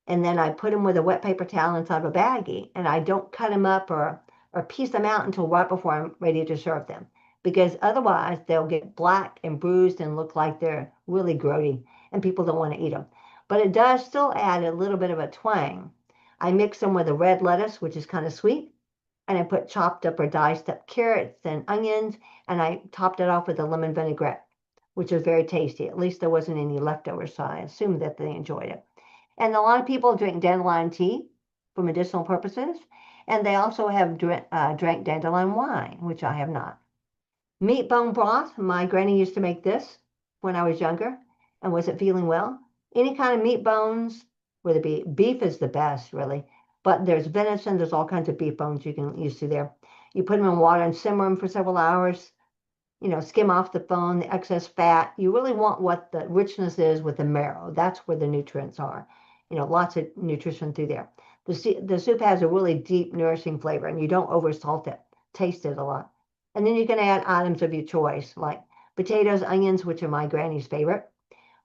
S1: And then I put them with a wet paper towel inside of a baggie, and I don't cut them up or piece them out until right before I'm ready to serve them, because otherwise they'll get black and bruised and look like they're really grody, and people don't want to eat them. But it does still add a little bit of a twang. I mix them with a red lettuce, which is kind of sweet, and I put chopped up or diced up carrots and onions, and I topped it off with a lemon vinaigrette, which was very tasty. At least there wasn't any leftovers, so I assumed that they enjoyed it. And a lot of people drink dandelion tea for medicinal purposes. And they also have drank dandelion wine, which I have not. Meat bone broth. My granny used to make this when I was younger and wasn't feeling well. Any kind of meat bones, whether it be beef is the best, really. But there's venison, there's all kinds of beef bones you can use to there. You put them in water and simmer them for several hours, skim off the bone, the excess fat. You really want what the richness is with the marrow. That's where the nutrients are. Lots of nutrition through there. The soup has a really deep, nourishing flavor, and you don't oversalt it. Taste it a lot. And then you can add items of your choice, like potatoes, onions, which are my granny's favorite,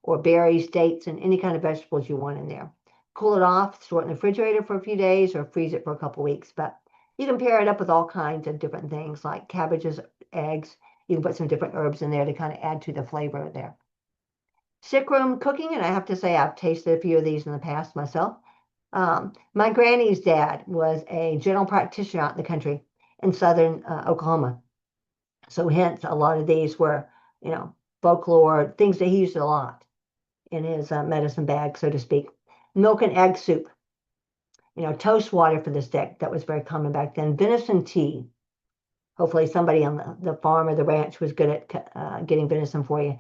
S1: or berries, dates, and any kind of vegetables you want in there. Cool it off, store it in the refrigerator for a few days, or freeze it for a couple weeks. But you can pair it up with all kinds of different things, like cabbages, eggs. You can put some different herbs in there to kind of add to the flavor there. Sick room cooking, and I have to say I've tasted a few of these in the past myself. My granny's dad was a general practitioner out in the country in southern Oklahoma. So hence a lot of these were, you know, folklore, things that he used a lot in his medicine bag, so to speak. Milk and egg soup, toast water for the sick. That was very common back then. Venison tea. Hopefully somebody on the farm or the ranch was good at getting venison for you.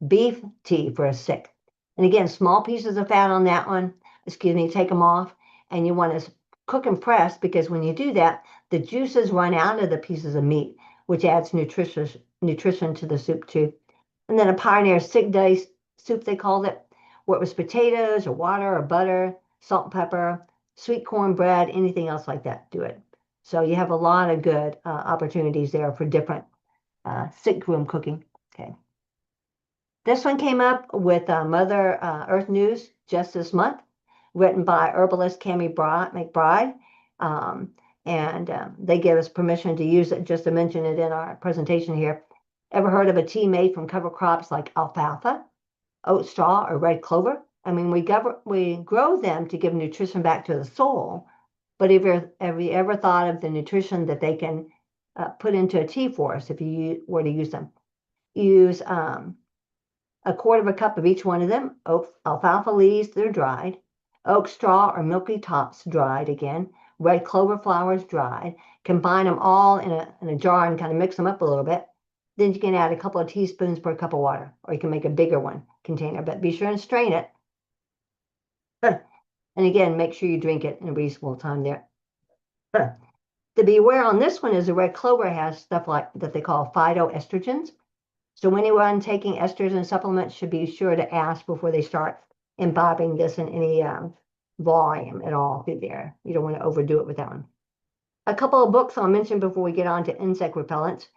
S1: Beef tea for a sick. And again, small pieces of fat on that one. Excuse me, take them off. And you want to cook and press because when you do that, the juices run out of the pieces of meat, which adds nutrition to the soup too. And then a pioneer sick day soup, they called it, where it was potatoes or water or butter, salt and pepper, sweet cornbread, anything else like that. Do it. So you have a lot of good opportunities there for different sick room cooking. Okay. This one came up with Mother Earth News just this month, written by herbalist Cami McBride. And they gave us permission to use it just to mention it in our presentation here. Ever heard of a tea made from cover crops like alfalfa, oat straw, or red clover? I mean, we grow them to give nutrition back to the soil, but have you ever thought of the nutrition that they can put into a tea for us if you were to use them? Use a quarter of a cup of each one of them. Alfalfa leaves, they're dried. Oak straw or milky tops, dried again. Red clover flowers, dried. Combine them all in a jar and kind of mix them up a little bit. Then you can add a couple of teaspoons per cup of water, or you can make a bigger one container, but be sure and strain it. And again, make sure you drink it in a reasonable time there. To be aware on this one is the red clover has stuff like that they call phytoestrogens. So anyone taking esters and supplements should be sure to ask before they start imbibing this in any volume at all through there. You don't want to overdo it with that one. A couple of books I'll mention before we get on to insect repellents.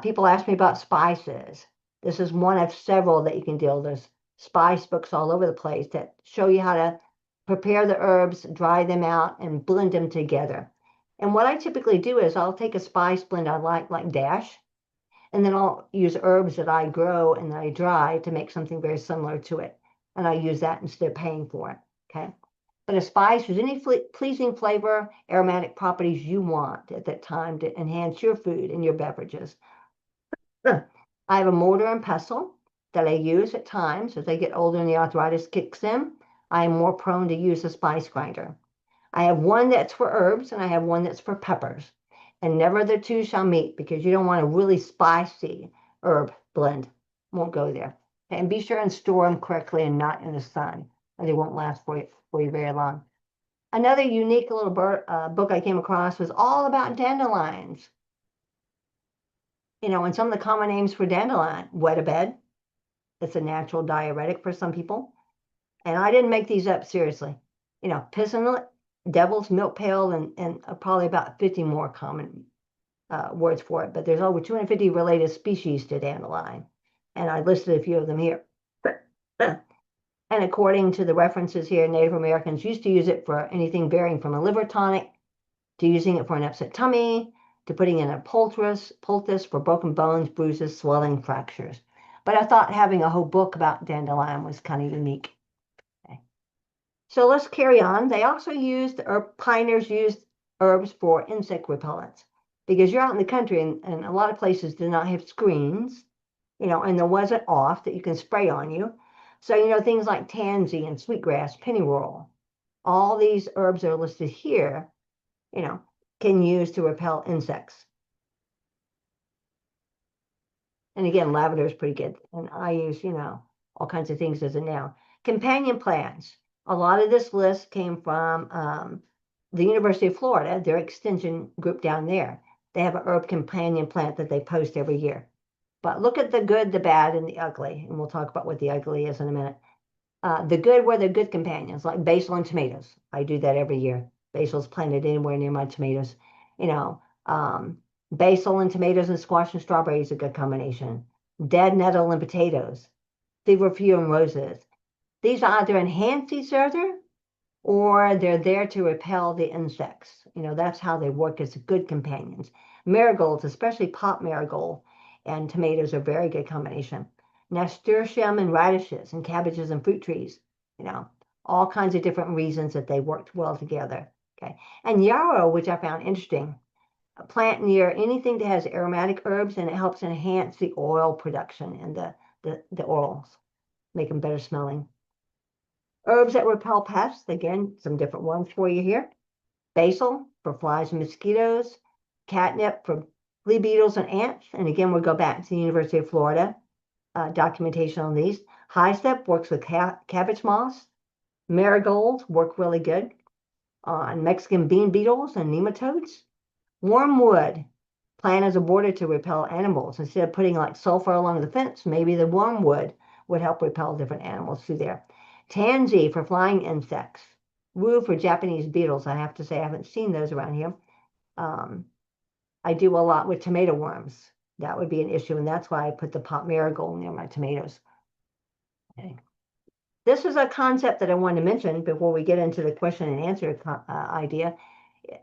S1: People ask me about spices. This is one of several that you can deal. There's spice books all over the place that show you how to prepare the herbs, dry them out, and blend them together. And what I typically do is I'll take a spice blend I like Dash, and then I'll use herbs that I grow and that I dry to make something very similar to it. And I use that instead of paying for it. Okay. But a spice is any pleasing flavor, aromatic properties you want at that time to enhance your food and your beverages. I have a mortar and pestle that I use at times. As I get older and the arthritis kicks in, I am more prone to use a spice grinder. I have one that's for herbs and I have one that's for peppers. and never the two shall meet because you don't want a really spicy herb blend. Won't go there. And be sure and store them correctly and not in the sun, or they won't last for you very long. Another unique little book I came across was all about dandelions. And some of the common names for dandelion, wet a bed. It's a natural diuretic for some people. And I didn't make these up, seriously. Pissenlit, devil's milk pail, and probably about 50 more common words for it. But there's over 250 related species to dandelion. And I listed a few of them here. And according to the references here, Native Americans used to use it for anything varying from a liver tonic to using it for an upset tummy to putting in a poultice for broken bones, bruises, swelling, fractures. But I thought having a whole book about dandelion was kind of unique. Okay. So let's carry on. They also pioneers used herbs for insect repellents because you're out in the country and a lot of places do not have screens, and there wasn't off that you can spray on you. So, things like tansy and sweetgrass, pennyroyal, all these herbs are listed here, can use to repel insects. And again, lavender is pretty good. And I use, all kinds of things as a now. Companion plants. A lot of this list came from the University of Florida, their extension group down there. They have an herb companion plant that they post every year. But look at the good, the bad, and the ugly. And we'll talk about what the ugly is in a minute. The good were the good companions, like basil and tomatoes. I do that every year. Basil's planted anywhere near my tomatoes. Basil and tomatoes and squash and strawberry is a good combination. Dead nettle and potatoes. Feverfew and roses. These either enhance each other or they're there to repel the insects. That's how they work as good companions. Marigolds, especially pot marigold, and tomatoes are a very good combination. Nasturtium and radishes and cabbages and fruit trees, all kinds of different reasons that they worked well together. Okay. And yarrow, which I found interesting, a plant near anything that has aromatic herbs, and it helps enhance the oil production and the oils, make them better smelling. Herbs that repel pests, again, some different ones for you here. Basil for flies and mosquitoes, catnip for flea beetles and ants. And again, we'll go back to the University of Florida documentation on these. High step works with cabbage moss. Marigolds work really good on Mexican bean beetles and nematodes. Wormwood, plant as a border to repel animals. Instead of putting like sulfur along the fence, maybe the wormwood would help repel different animals through there. Tansy for flying insects. Rue for Japanese beetles. I have to say I haven't seen those around here. I do a lot with tomato worms. That would be an issue, and that's why I put the pot marigold near my tomatoes. Okay. This is a concept that I wanted to mention before we get into the question and answer idea.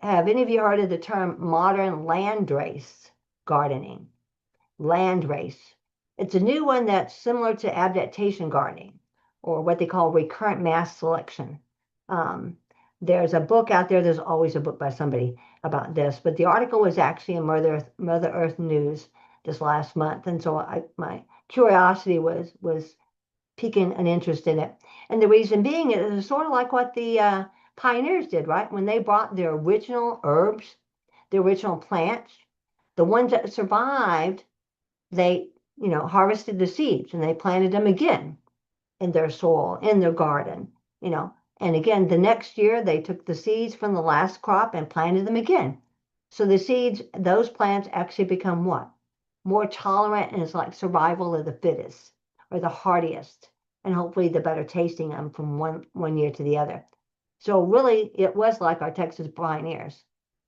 S1: Have any of you heard of the term modern landrace gardening? Landrace. It's a new one that's similar to adaptation gardening, or what they call recurrent mass selection. There's a book out there. There's always a book by somebody about this, but the article was actually in Mother Earth News this last month, and so my curiosity was piquing an interest in it. And the reason being it is sort of like what the pioneers did, right? When they brought their original herbs, the original plants, the ones that survived, they harvested the seeds and they planted them again in their soil, in their garden, and again, the next year they took the seeds from the last crop and planted them again. So the seeds, those plants actually become what? More tolerant, and it's like survival of the fittest or the hardiest, and hopefully the better tasting them from one year to the other. So really, it was like our Texas pioneers.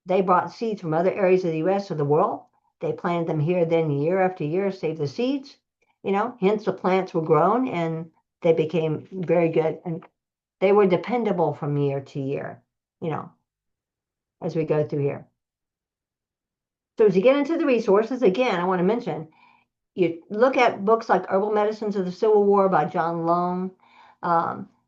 S1: They brought seeds from other areas of the U.S. or the world. They planted them here, then year after year, saved the seeds, hence the plants were grown and they became very good. And they were dependable from year to year, as we go through here. So as you get into the resources, again, I want to mention, you look at books like Herbal Medicines of the Civil War by John Lone.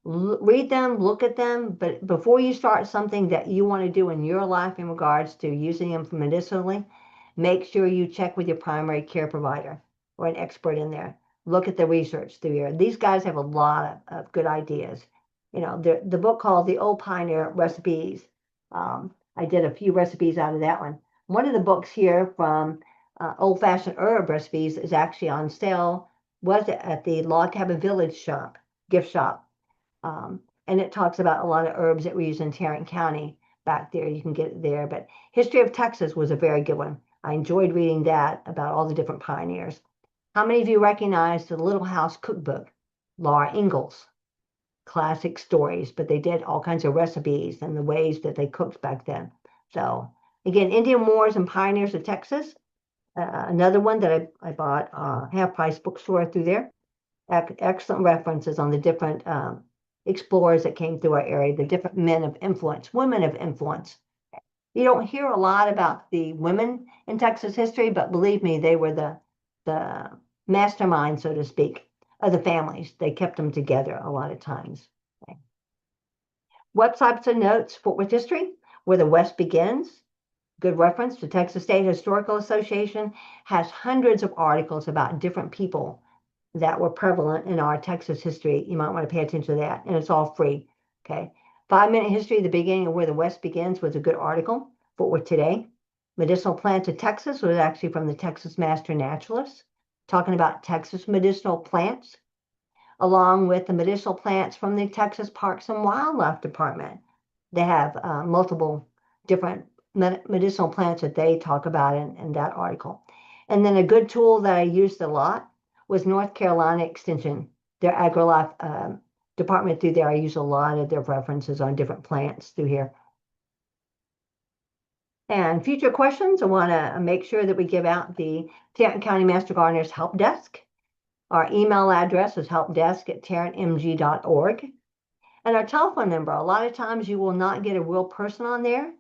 S1: Read them, look at them, but before you start something that you want to do in your life in regards to using them medicinally, make sure you check with your primary care provider or an expert in there. Look at the research through here. These guys have a lot of good ideas. The book called The Old Pioneer Recipes. I did a few recipes out of that one. One of the books here from Old Fashioned Herb Recipes is actually on sale, was at the Log Cabin Village shop, gift shop. And it talks about a lot of herbs that we use in Tarrant County back there. You can get it there. But History of Texas was a very good one. I enjoyed reading that about all the different pioneers. How many of you recognize the Little House Cookbook? Laura Ingalls, classic stories, but they did all kinds of recipes and the ways that they cooked back then. So again, Indian Wars and Pioneers of Texas. Another one that I bought half price bookstore through there. Excellent references on the different explorers that came through our area, the different men of influence, women of influence. You don't hear a lot about the women in Texas history, but believe me, they were the mastermind, so to speak, of the families. They kept them together a lot of times. Okay. What types of notes? Fort Worth history, where the West begins. Good reference. The Texas State Historical Association has hundreds of articles about different people that were prevalent in our Texas history. You might want to pay attention to that, and it's all free. Okay. 5-minute history, the beginning of where the West begins, was a good article. Fort Worth Today. Medicinal plants of Texas was actually from the Texas Master Naturalist, talking about Texas medicinal plants, along with the medicinal plants from the Texas Parks and Wildlife Department. They have multiple different medicinal plants that they talk about in that article. And then a good tool that I used a lot was North Carolina Extension, their AgriLife department through there. I use a lot of their references on different plants through here. And future questions, I want to make sure that we give out the Tarrant County Master Gardener's Help Desk. Our email address is helpdesk@tarrantmg.org. And our telephone number, a lot of times you will not get a real person on there.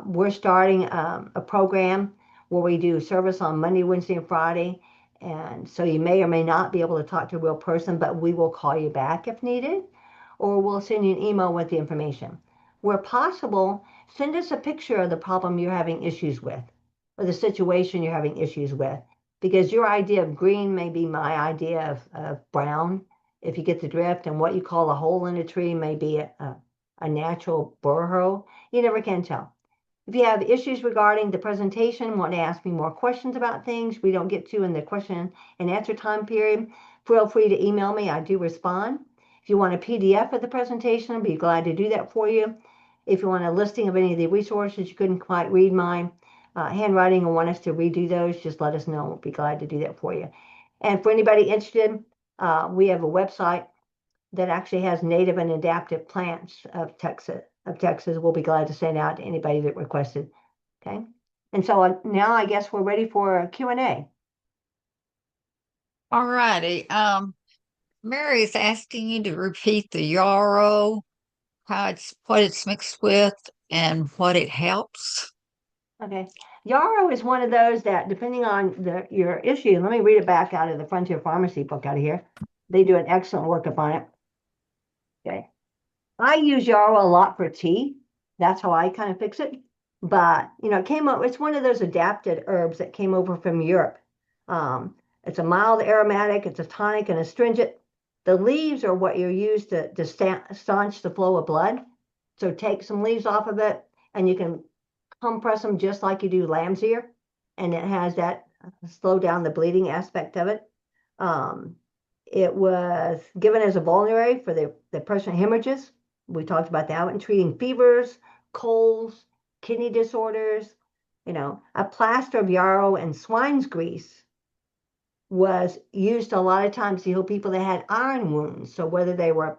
S1: We're starting a program where we do service on Monday, Wednesday, and Friday. And so you may or may not be able to talk to a real person, but we will call you back if needed, or we'll send you an email with the information. Where possible, send us a picture of the problem you're having issues with, or the situation you're having issues with, because your idea of green may be my idea of brown, if you get the drift, and what you call a hole in a tree may be a natural burrow. You never can tell. If you have issues regarding the presentation, want to ask me more questions about things we don't get to in the question and answer time period, feel free to email me. I do respond. If you want a PDF of the presentation, I'd be glad to do that for you. If you want a listing of any of the resources you couldn't quite read my handwriting and want us to redo those, just let us know. We'll be glad to do that for you. And for anybody interested, we have a website that actually has native and adaptive plants of Texas. We'll be glad to send out to anybody that requested. Okay. And so now I guess we're ready for a Q&A.
S2: All righty. Mary is asking you to repeat the yarrow, what it's mixed with, and what it helps.
S1: Okay. Yarrow is one of those that, depending on your issue, let me read it back out of the Frontier Pharmacy book out of here. They do an excellent workup on it. Okay. I use yarrow a lot for tea. That's how I kind of fix it. But, it came up, it's one of those adapted herbs that came over from Europe. It's a mild aromatic, it's a tonic and astringent. The leaves are what you use to staunch the flow of blood. So take some leaves off of it and you can compress them just like you do lamb's ear. And it has that slow down the bleeding aspect of it. It was given as a vulnerary for the person hemorrhages. We talked about that one, treating fevers, colds, kidney disorders. A plaster of yarrow and swine's grease was used a lot of times to heal people that had iron wounds. So whether they were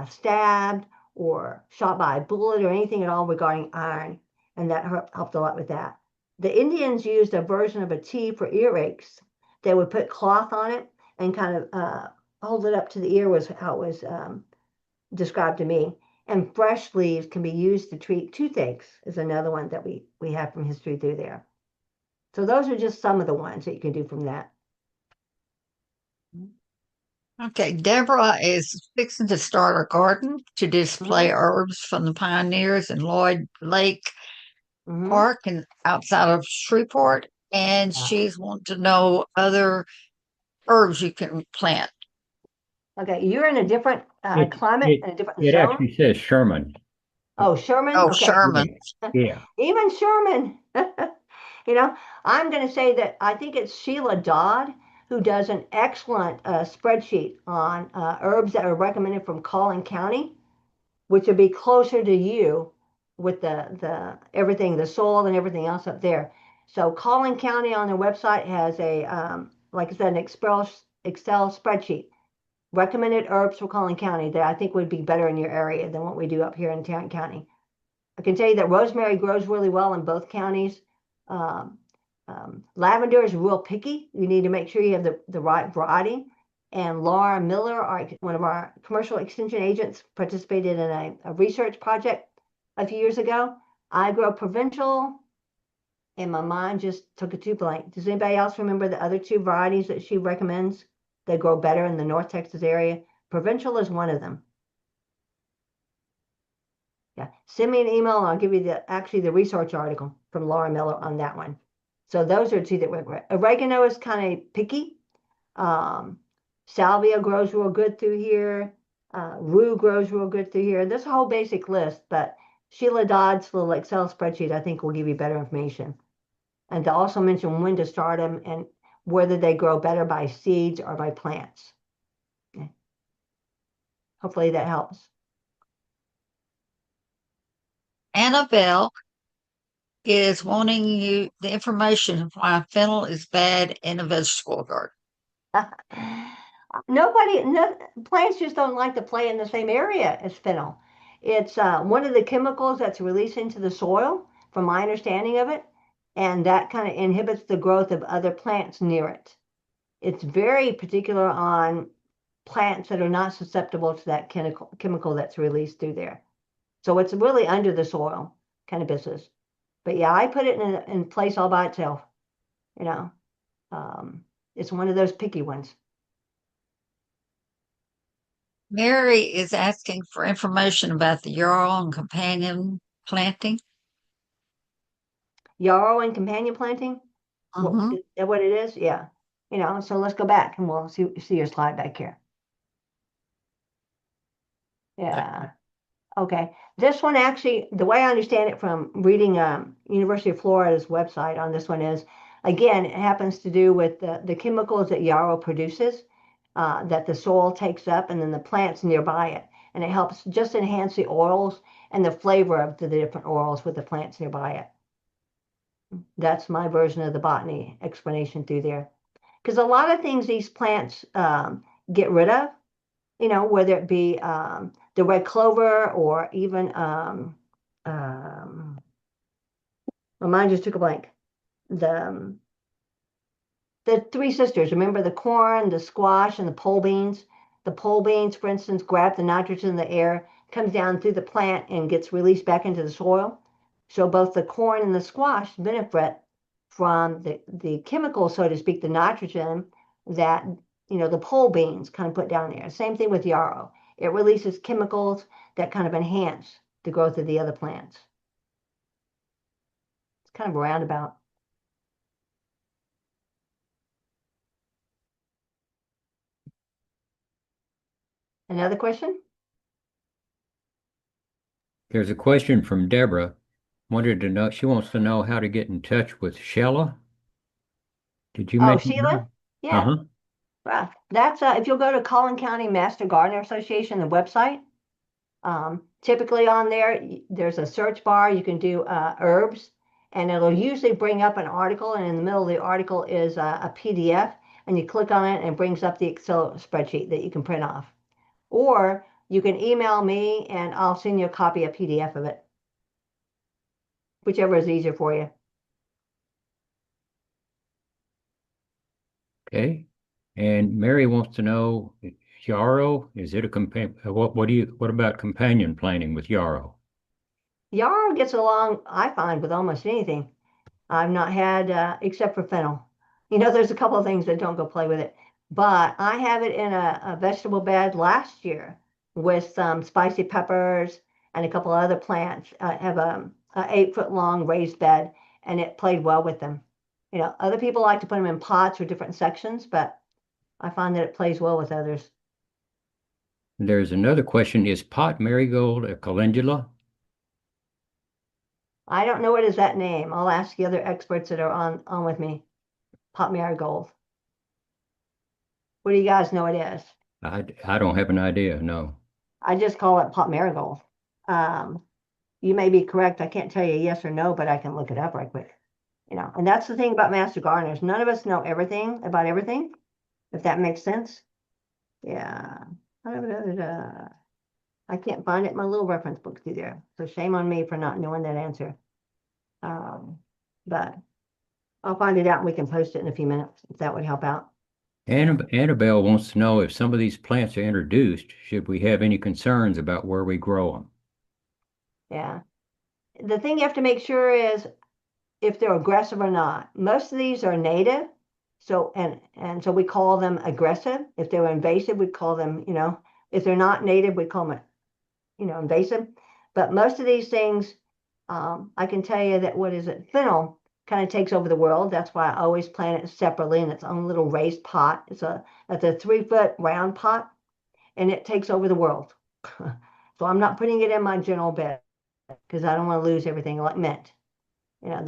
S1: stabbed or shot by a bullet or anything at all regarding iron, and that helped a lot with that. The Indians used a version of a tea for earaches. They would put cloth on it and kind of hold it up to the ear, was how it was described to me. And fresh leaves can be used to treat toothaches, is another one that we have from history through there. So those are just some of the ones that you can do from that.
S2: Okay, Deborah is fixing to start a garden to display
S1: Mm-hmm.
S2: herbs from the pioneers in Lloyd Lake
S1: Mm-hmm.
S2: Park and outside of Shreveport, and
S1: Yeah.
S2: she's wanting to know other herbs you can plant.
S1: Okay, you're in a different
S3: It
S1: climate
S3: it
S1: and a different
S3: it
S1: zone.
S3: actually says Sherman.
S1: Oh, Sherman.
S2: Oh,
S1: Okay.
S2: Sherman.
S3: Yeah. Yeah.
S1: Even Sherman. You know, I'm going to say that I think it's Sheila Dodd who does an excellent spreadsheet on herbs that are recommended from Collin County, which would be closer to you with the everything, the soil and everything else up there. So Collin County on their website has a like I said, an Excel spreadsheet recommended herbs for Collin County that I think would be better in your area than what we do up here in Tarrant County. I can tell you that rosemary grows really well in both counties. Um, Lavender is real picky. You need to make sure you have the right variety. And Laura Miller, one of our commercial extension agents, participated in a research project a few years ago. I grow provincial, and my mind just took a two blank. Does anybody else remember the other two varieties that she recommends that grow better in the North Texas area? Provincial is one of them. Yeah, send me an email and I'll give you the research article from Laura Miller on that one. So those are two that went right. Oregano is kind of picky. Um, Salvia grows real good through here. Rue grows real good through here. There's a whole basic list, but Sheila Dodd's little Excel spreadsheet I think will give you better information. And to also mention when to start them and whether they grow better by seeds or by plants. Okay. Hopefully that helps.
S2: Annabelle is wanting you the information why fennel is bad in a vegetable garden.
S1: No, plants just don't like to play in the same area as fennel. It's one of the chemicals that's released into the soil, from my understanding of it, and that kind of inhibits the growth of other plants near it. It's very particular on plants that are not susceptible to that chemical that's released through there. So it's really under the soil kind of business. But yeah, I put it in place all by itself. You know, it's one of those picky ones.
S2: Mary is asking for information about the yarrow and companion planting.
S1: Yarrow and companion planting. What
S2: Mm-hmm.
S1: is that what it is? Yeah. So let's go back and we'll see your slide back here. Yeah. Okay. This one actually, the way I understand it from reading University of Florida's website on this one is, again, it happens to do with the chemicals that yarrow produces, that the soil takes up, and then the plants nearby it. And it helps just enhance the oils and the flavor of the different oils with the plants nearby it. That's my version of the botany explanation through there. Because a lot of things these plants get rid of, whether it be the red clover or even, um, my mind just took a blank. The the three sisters, remember the corn, the squash, and the pole beans? The pole beans, for instance, grab the nitrogen in the air, comes down through the plant and gets released back into the soil. So both the corn and the squash benefit from the chemical, so to speak, the nitrogen that the pole beans kind of put down there. Same thing with yarrow. It releases chemicals that kind of enhance the growth of the other plants. It's kind of a roundabout. Another question?
S3: There's a question from Deborah. She wants to know how to get in touch with Shella. Did you
S1: Oh,
S3: mention
S1: Sheila?
S3: her?
S1: Yeah.
S3: Uh-huh.
S1: Well, that's if you'll go to Collin County Master Gardener Association, the website, typically on there, there's a search bar. You can do herbs, and it'll usually bring up an article, and in the middle of the article is a PDF, and you click on it, and it brings up the Excel spreadsheet that you can print off. Or you can email me, and I'll send you a copy of PDF of it, whichever is easier for you.
S3: Okay. And Mary wants to know, yarrow, is it a what about companion planting with yarrow?
S1: Yarrow gets along, I find, with almost anything. I've not had, except for fennel. There's a couple of things that don't go play with it, but I have it in a vegetable bed last year with some spicy peppers and a couple of other plants. I have a 8 foot long raised bed, and it played well with them. Other people like to put them in pots or different sections, but I find that it plays well with others.
S3: There's another question, is pot marigold a calendula?
S1: I don't know what is that name. I'll ask the other experts that are on with me. Pot marigold. What do you guys know it is?
S3: I don't have an idea, no.
S1: I just call it pot marigold. Um, you may be correct. I can't tell you yes or no, but I can look it up right quick. And that's the thing about master gardeners. None of us know everything about everything, if that makes sense. Yeah. I can't find it in my little reference book through there. So shame on me for not knowing that answer. Um, but I'll find it out and we can post it in a few minutes if that would help out.
S3: Annabelle wants to know if some of these plants are introduced, should we have any concerns about where we grow them?
S1: Yeah. The thing you have to make sure is if they're aggressive or not. Most of these are native. So so we call them aggressive. If they're invasive, we call them, if they're not native, we call them, invasive. But most of these things, I can tell you that what is it? Fennel kind of takes over the world. That's why I always plant it separately in its own little raised pot. It's a 3 foot round pot and it takes over the world. So I'm not putting it in my general bed because I don't want to lose everything like mint. But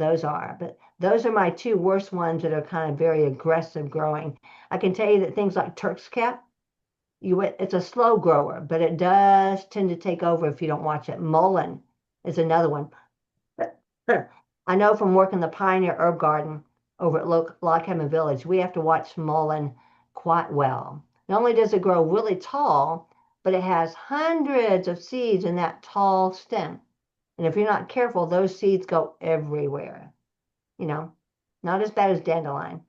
S1: those are my two worst ones that are kind of very aggressive growing. I can tell you that things like Turk's cap, it's a slow grower, but it does tend to take over if you don't watch it. Mullein is another one. I know from working the Pioneer Herb Garden over at Lock Hammond Village, we have to watch mullein quite well. Not only does it grow really tall, but it has hundreds of seeds in that tall stem. And if you're not careful, those seeds go everywhere. you know, not as bad as dandelion.